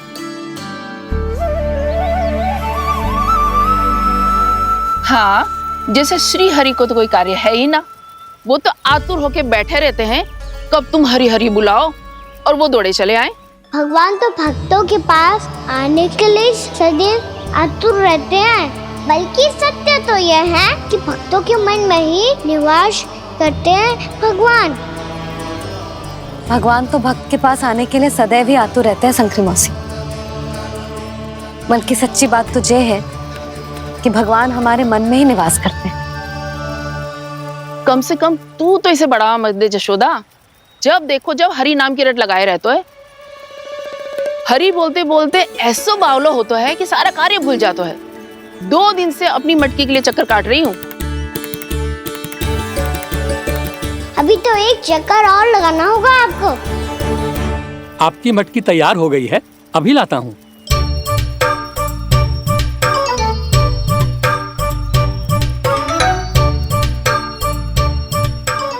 हाँ, जैसे श्री हरि को तो कोई कार्य है ही ना, वो तो आतुर होके बैठे रहते हैं कब तुम हरि हरि बुलाओ और वो दौड़े चले आए। भगवान तो भक्तों के पास आने के लिए सदैव आतुर रहते हैं, बल्कि सत्य तो यह है कि भक्तों के मन में ही निवास करते हैं भगवान। भगवान तो भक्त के पास आने के लिए सदैव ही आतुर रहते हैं शंकरी मौसी। बल्कि सच्ची बात तो ये है कि भगवान हमारे मन में ही निवास करते हैं। कम से कम तू तो इसे बढ़ावा मत दे जशोदा। जब देखो जब हरि नाम की रट लगाए रहते है। हरि बोलते बोलते ऐसो बावलो होता है कि सारा कार्य भूल जाता है। 2 दिन से अपनी मटकी के लिए चक्कर काट रही हूँ। अभी तो एक चक्कर और लगाना होगा आपको। आपकी मटकी तैयार हो गई है, अभी लाता हूँ।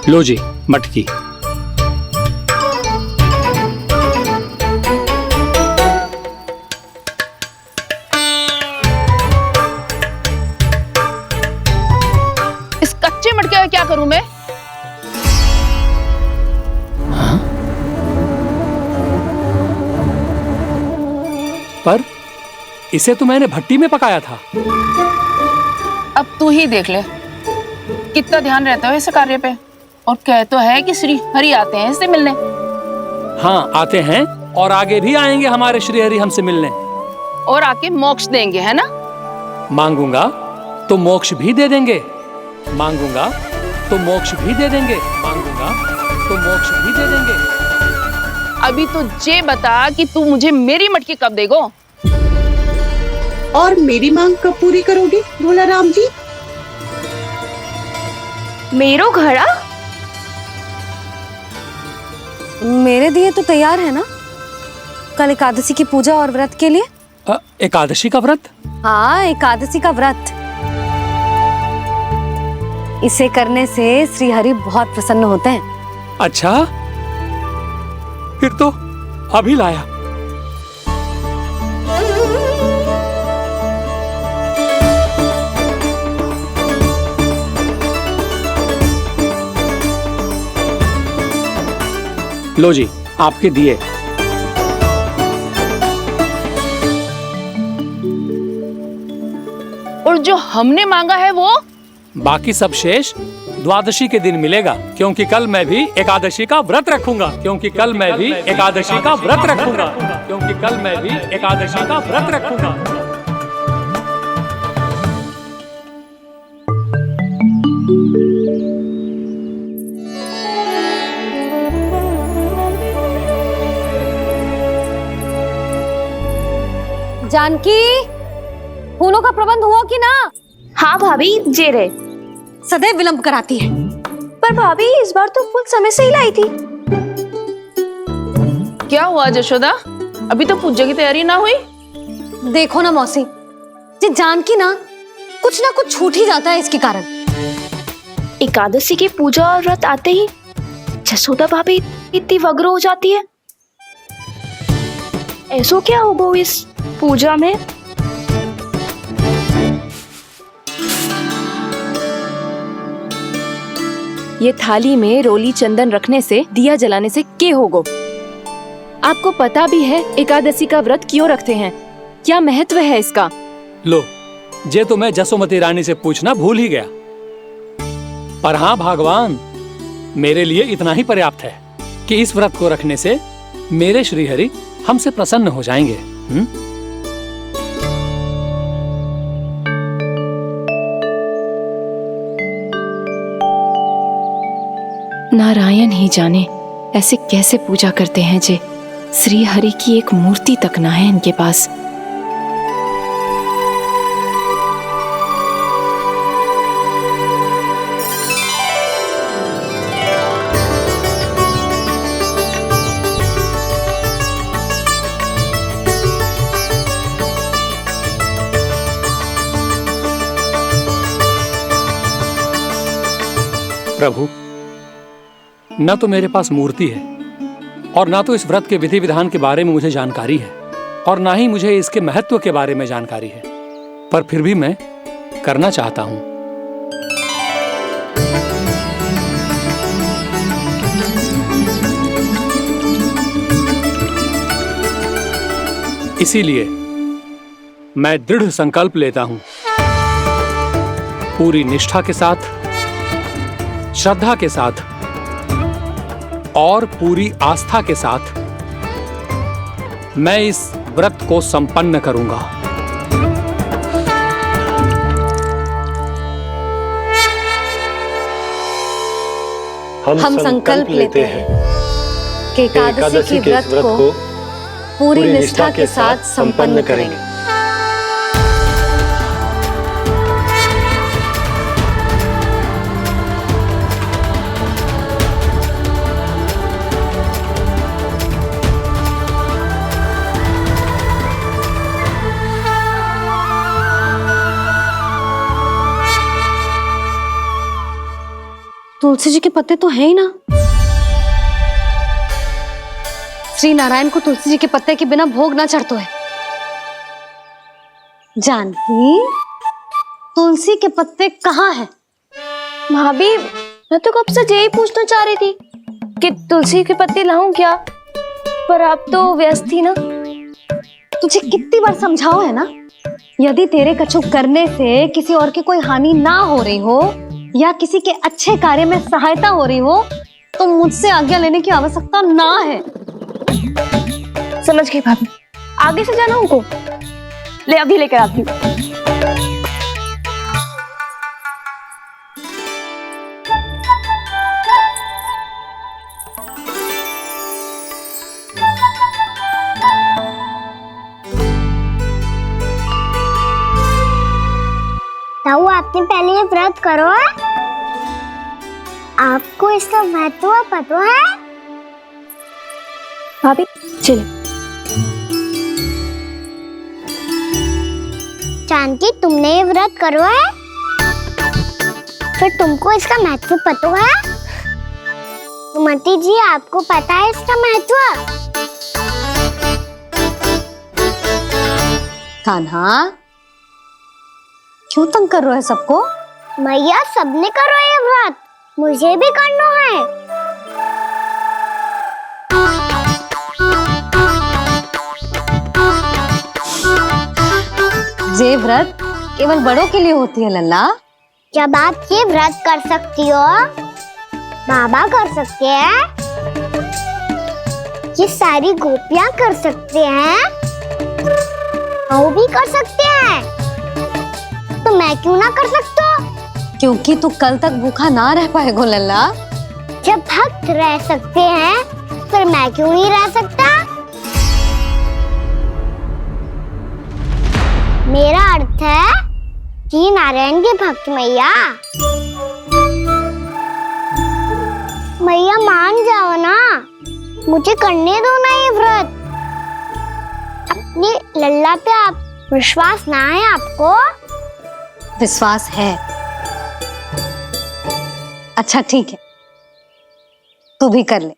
लो जी मटकी। इस कच्चे मटके का क्या करूं मैं? पर इसे तो मैंने भट्टी में पकाया था। अब तू ही देख ले कितना ध्यान रहता है इस कार्य पे। और कह तो है कि श्री हरि आते हैं इससे मिलने। हाँ, आते हैं और आगे भी आएंगे हमारे श्री हरि हमसे मिलने। और आके मोक्ष देंगे, है ना? मांगूंगा तो मोक्ष भी दे देंगे, मांगूंगा तो मोक्ष भी दे देंगे, मांगूंगा तो मोक्ष भी दे देंगे। अभी तो ये बता कि तू मुझे मेरी मटकी कब देगो? और मेरी मांग कब पूरी करोगे भोला राम जी? मेरो घड़ा मेरे दिए तो तैयार है ना? कल एकादशी की पूजा और व्रत के लिए। एकादशी का व्रत? हाँ, एकादशी का व्रत। इसे करने से श्री हरि बहुत प्रसन्न होते हैं। अच्छा, फिर तो अभी लाया। लो जी आपके दिए। और जो हमने मांगा है वो? बाकी सब शेष द्वादशी के दिन मिलेगा, क्योंकि कल मैं भी एकादशी का व्रत रखूंगा, क्योंकि कल मैं भी एकादशी का व्रत रखूंगा, क्योंकि कल मैं भी एकादशी का व्रत रखूंगा। जानकी, फूलों का प्रबंध हुआ कि ना? हाँ भाभी, जे रे। सदैव विलंब कराती है। पर भाभी इस बार तो फूल समय से ही लाई थी। क्या हुआ जशोदा? अभी तो पूजा की तैयारी ना हुई? देखो ना मौसी, ये जानकी ना कुछ छूट ही जाता है इसके कारण। एकादशी की पूजा और व्रत आते ही जसोदा भाभी इतनी वग्र हो जाती है। ऐसो क्या होगा इस पूजा में? ये थाली में रोली चंदन रखने से, दिया जलाने से के होगो? आपको पता भी है एकादशी का व्रत क्यों रखते हैं? क्या महत्व है इसका? लो, जे तो मैं जसोमती रानी से पूछना भूल ही गया। पर हाँ भगवान, मेरे लिए इतना ही पर्याप्त है कि इस व्रत को रखने से मेरे श्री हरि हमसे प्रसन्न हो जाएंगे। नारायण ही जाने ऐसे कैसे पूजा करते हैं जे श्री हरि की एक मूर्ति तक ना है इनके पास। प्रभु, न तो मेरे पास मूर्ति है और ना तो इस व्रत के विधि विधान के बारे में मुझे जानकारी है और ना ही मुझे इसके महत्व के बारे में जानकारी है, पर फिर भी मैं करना चाहता हूं। इसीलिए मैं दृढ़ संकल्प लेता हूं, पूरी निष्ठा के साथ, श्रद्धा के साथ और पूरी आस्था के साथ मैं इस व्रत को संपन्न करूंगा। हम संकल्प लेते हैं कि एकादशी के व्रत को पूरी निष्ठा के साथ संपन्न करेंगे। तुलसी जी के पत्ते तो हैं ही ना। श्री नारायण को तुलसी जी के पत्ते के बिना भोग ना चढ़तो है। जानकी, तुलसी के पत्ते कहाँ हैं? भाभी, मैं तो कब से यही पूछना चाह रही थी कि तुलसी के पत्ते लाऊं क्या, पर आप तो व्यस्त थी ना। तुझे कितनी बार समझाओ है ना, यदि तेरे कछु करने से किसी और की कोई हानि ना हो रही हो या किसी के अच्छे कार्य में सहायता हो रही हो तो मुझसे आज्ञा लेने की आवश्यकता ना है। समझ गई भाभी, आगे से जाना उनको ले, अभी लेकर आती हूँ। ताऊ, आपने पहले ये व्रत करो है? आपको इसका महत्व पता है? भाभी चले। जानकी, तुमने ये व्रत करो है, फिर तुमको इसका महत्व पता है? सुमति जी, आपको पता है इसका महत्व? कान्हा, क्यों तंग कर रहे हो सबको? मैया, सबने करो ये व्रत, मुझे भी करना है। ये व्रत केवल बड़ों के लिए होती है लल्ला। जब आप ये व्रत कर सकती हो, बाबा कर सकते हैं, ये सारी गोपियां कर सकते हैं, वो भी कर सकते हैं, तो मैं क्यों ना कर सकता? क्योंकि तू कल तक भूखा ना रह पाएगा लल्ला। जब भक्त रह सकते हैं, फिर मैं क्यों नहीं रह सकता? मेरा अर्थ है कि नारायण के भक्त मैया, मैया मान जाओ ना, मुझे करने दो ना ये व्रत। अपनी लल्ला पे आप विश्वास ना है आपको? विश्वास है। अच्छा ठीक है, तू भी कर ले।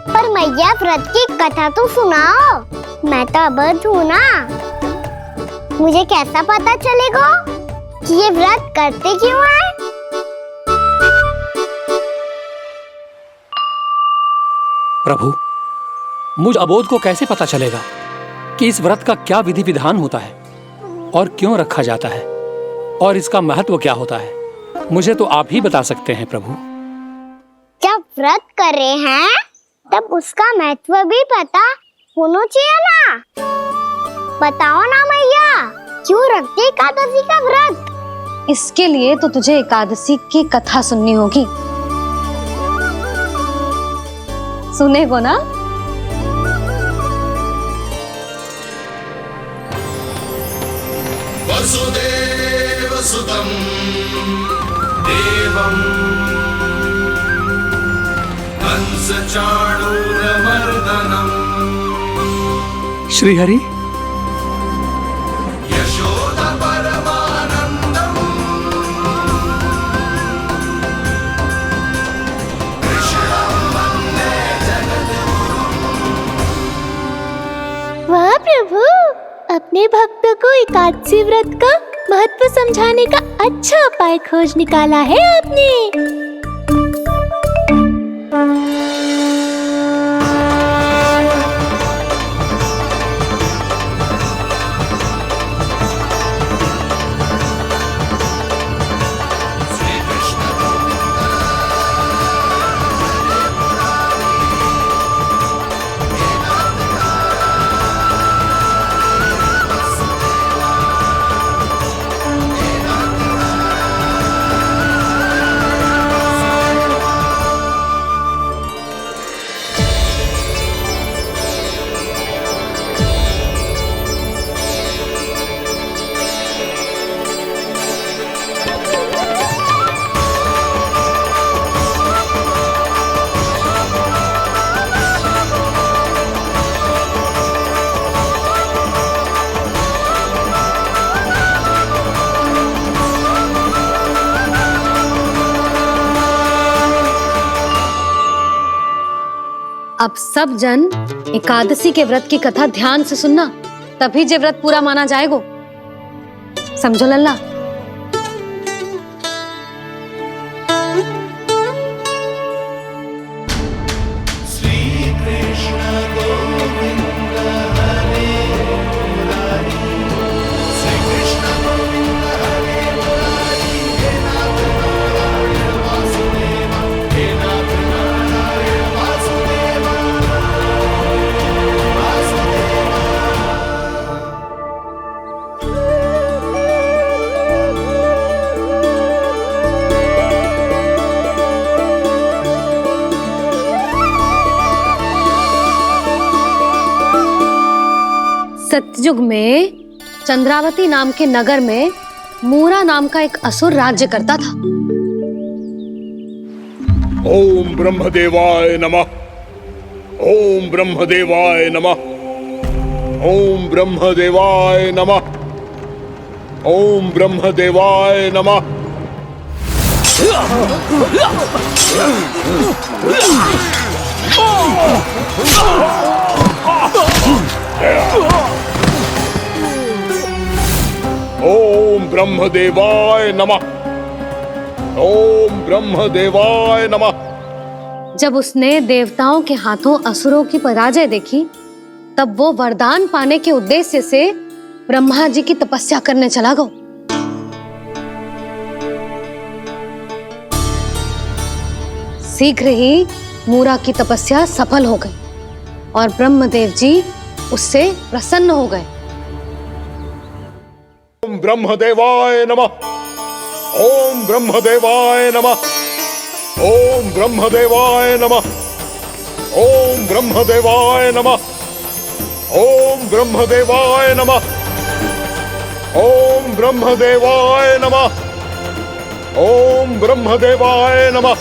पर मैया, व्रत की कथा तो सुनाओ, मैं तो अबध हूँ ना। मुझे कैसा पता चलेगा कि ये व्रत करते क्यों हैं? प्रभु, मुझ अबोध को कैसे पता चलेगा कि इस व्रत का क्या विधि विधान होता है और क्यों रखा जाता है और इसका महत्व क्या होता है? मुझे तो आप ही बता सकते हैं प्रभु। जब व्रत कर रहे हैं तब उसका महत्व भी पता होना चाहिए ना। बताओ ना मैया, क्यों रखते एकादशी का व्रत? इसके लिए तो तुझे एकादशी की कथा सुननी होगी। सुनेगो ना? वसुदेव सुतं देवं कंस चाणूरमर्दनम् श्रीहरि, यशोदा परमानंदं अपने भक्तों को एकादशी व्रत का महत्व समझाने का अच्छा उपाय खोज निकाला है आपने। अब सब जन एकादशी के व्रत की कथा ध्यान से सुनना, तभी जे व्रत पूरा माना जाएगा। समझो लल्ला। सतयुग में चंद्रावती नाम के नगर में मूरा नाम का एक असुर राज्य करता था। ओम ब्रह्मदेवाय नमः। ओम ब्रह्मदेवाय नमः। ओम ब्रह्मदेवाय नमः। ओम ब्रह्मदेवाय नमः। ओम ब्रह्मदेवाय नमः। ओम ब्रह्मदेवाय नमः। जब उसने देवताओं के हाथों असुरों की पराजय देखी, तब वो वरदान पाने के उद्देश्य से ब्रह्मा जी की तपस्या करने चला गया। शीघ्र ही मूरा की तपस्या सफल हो गई और ब्रह्मदेव जी उससे प्रसन्न हो गए। ओम ब्रह्मदेवाय नमः। ओम ब्रह्मदेवाय नमः। ओम ब्रह्मदेवाय नमः। ओम ब्रह्मदेवाय नमः। ओम ब्रह्मदेवाय नमः। ओम ब्रह्मदेवाय नमः। ओम ब्रह्मदेवाय नमः।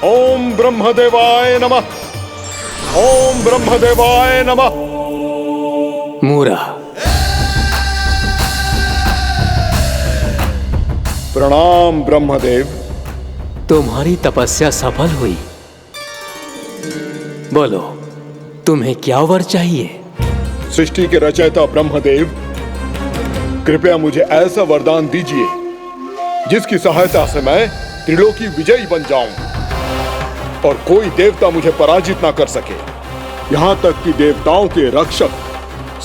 ओम ब्रह्मदेवाय नमः। ओम ब्रह्मदेवाय नमः। मूरा, प्रणाम ब्रह्मदेव। तुम्हारी तपस्या सफल हुई। बोलो, तुम्हें क्या वर चाहिए? सृष्टि के रचयिता ब्रह्मदेव, कृपया मुझे ऐसा वरदान दीजिए जिसकी सहायता से मैं त्रिलोकी विजयी बन जाऊं और कोई देवता मुझे पराजित ना कर सके। यहां तक कि देवताओं के रक्षक,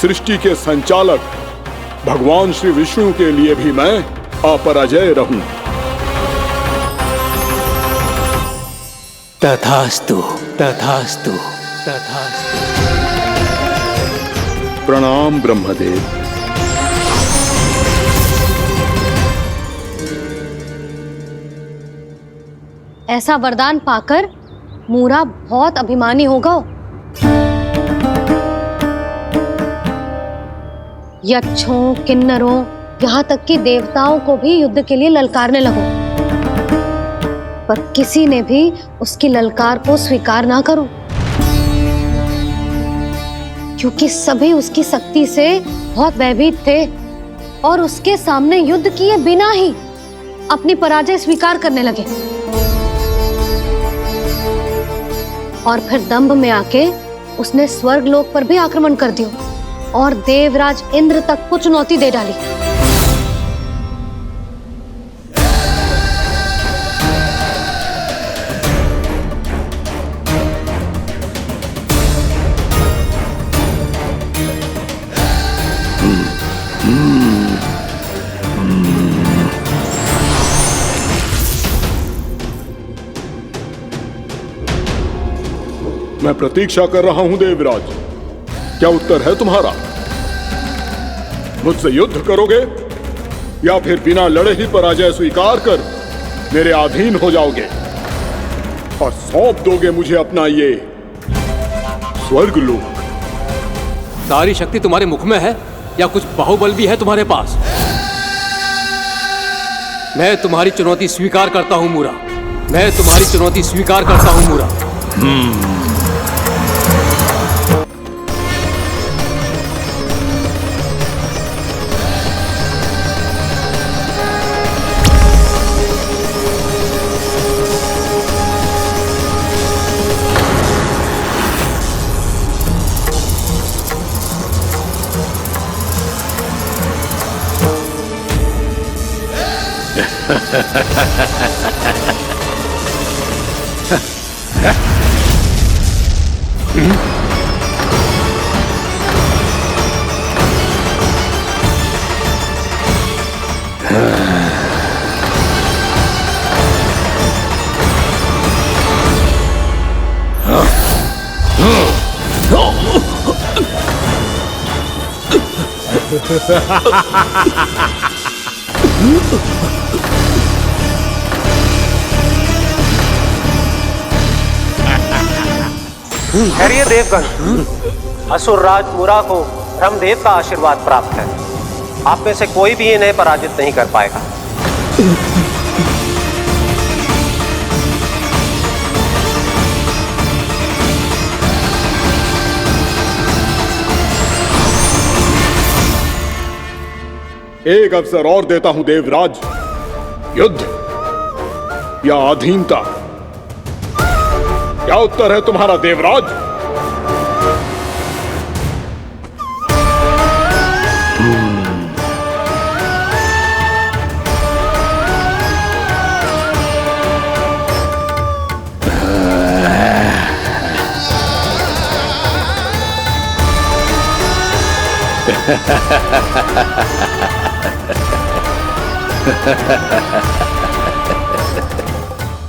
सृष्टि के संचालक भगवान श्री विष्णु के लिए भी मैं अपराजय रहूं। तथास्तु, तथास्तु, तथास्तु। प्रणाम ब्रह्मदेव। ऐसा वरदान पाकर मूरा बहुत अभिमानी होगा। यक्षों, किन्नरों, यहाँ तक कि देवताओं को भी युद्ध के लिए ललकारने लगो, पर किसी ने भी उसकी ललकार को स्वीकार ना करो, क्योंकि सभी उसकी शक्ति से बहुत भयभीत थे और उसके सामने युद्ध किए बिना ही अपनी पराजय स्वीकार करने लगे और फिर दंभ में आके उसने स्वर्ग लोक पर भी आक्रमण कर दिया और देवराज इंद्र तक को चुनौती दे डाली। मैं प्रतीक्षा कर रहा हूं देवराज, क्या उत्तर है तुम्हारा? मुझसे युद्ध करोगे या फिर बिना लड़े ही पराजय स्वीकार कर मेरे अधीन हो जाओगे और सौंप दोगे मुझे अपना ये स्वर्ग लोक? सारी शक्ति तुम्हारे मुख में है या कुछ बाहुबल भी है तुम्हारे पास? मैं तुम्हारी चुनौती स्वीकार करता हूं मूरा, मैं तुम्हारी चुनौती स्वीकार करता हूं मूरा। ठहरिए देवगण, असुर राज मुरा को ब्रह्मदेव का आशीर्वाद प्राप्त है। आप में से कोई भी इन्हें पराजित नहीं कर पाएगा। एक अवसर और देता हूं देवराज, युद्ध या अधीनता, क्या उत्तर है तुम्हारा देवराज?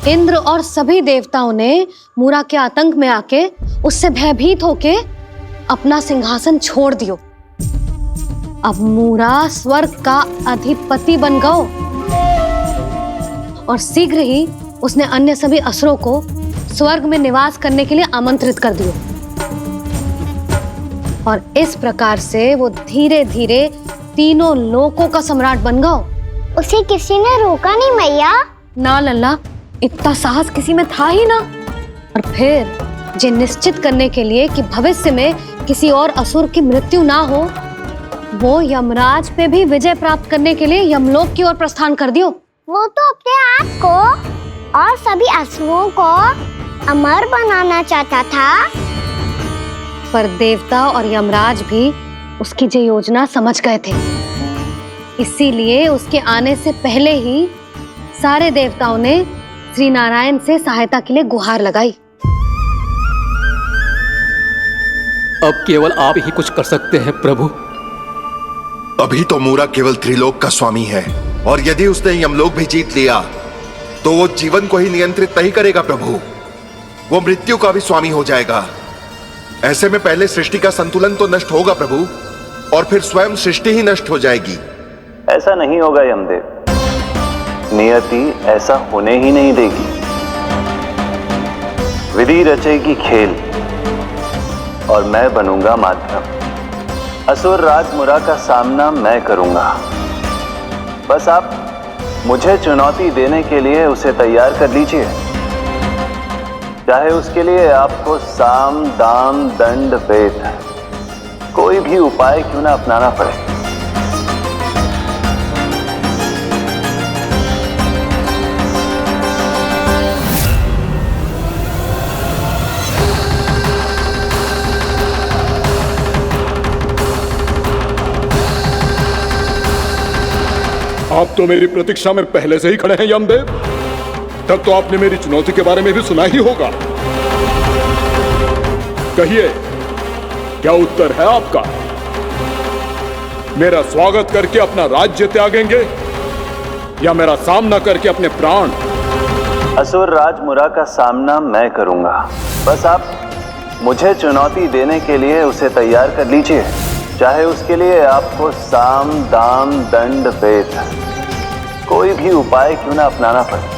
इंद्र और सभी देवताओं ने मूरा के आतंक में आके उससे भयभीत होके अपना सिंहासन छोड़ दियो। अब मूरा स्वर्ग का अधिपति बन गयो और शीघ्र ही उसने अन्य सभी असुरों को स्वर्ग में निवास करने के लिए आमंत्रित कर दियो। और इस प्रकार से वो धीरे धीरे तीनों लोकों का सम्राट बन गयो। उसे किसी ने रोका नहीं मैया? ना लल्ला, इतना साहस किसी में था ही ना। और फिर जे निश्चित करने के लिए कि भविष्य में किसी और असुर की मृत्यु ना हो, वो यमराज पे भी विजय प्राप्त करने के लिए यमलोक की ओर प्रस्थान कर दियो। वो तो अपने आप को और सभी असुरों को अमर बनाना चाहता था। पर देवता और यमराज भी उसकी जो योजना समझ गए थे, इसीलिए उसके आने से पहले ही सारे देवताओं ने श्री नारायण से सहायता के लिए गुहार लगाई। अब केवल आप ही कुछ कर सकते हैं प्रभु। अभी तो मूरा केवल त्रिलोक का स्वामी है, और यदि उसने यमलोक भी जीत लिया तो वो जीवन को ही नियंत्रित नहीं करेगा प्रभु, वो मृत्यु का भी स्वामी हो जाएगा। ऐसे में पहले सृष्टि का संतुलन तो नष्ट होगा प्रभु, और फिर स्वयं सृष्टि ही नष्ट हो जाएगी। ऐसा नहीं होगा यमदेव, नियति ऐसा होने ही नहीं देगी। विधि रचेगी खेल और मैं बनूंगा माध्यम। असुर राज मुरा का सामना मैं करूंगा। बस आप मुझे चुनौती देने के लिए उसे तैयार कर लीजिए, चाहे उसके लिए आपको साम दाम दंड भेद कोई भी उपाय क्यों ना अपनाना पड़े। आप तो मेरी प्रतीक्षा में पहले से ही खड़े हैं यमदेव। तब तो आपने मेरी चुनौती के बारे में भी सुना ही होगा। कहिए, क्या उत्तर है आपका? मेरा स्वागत करके अपना राज्य त्यागेंगे या मेरा सामना करके अपने प्राण? असुर राज मुरा का सामना मैं करूंगा। बस आप मुझे चुनौती देने के लिए उसे तैयार कर लीजिए, चाहे उसके लिए आपको साम दाम दंड भेद कोई भी उपाय क्यों ना अपनाना पड़े।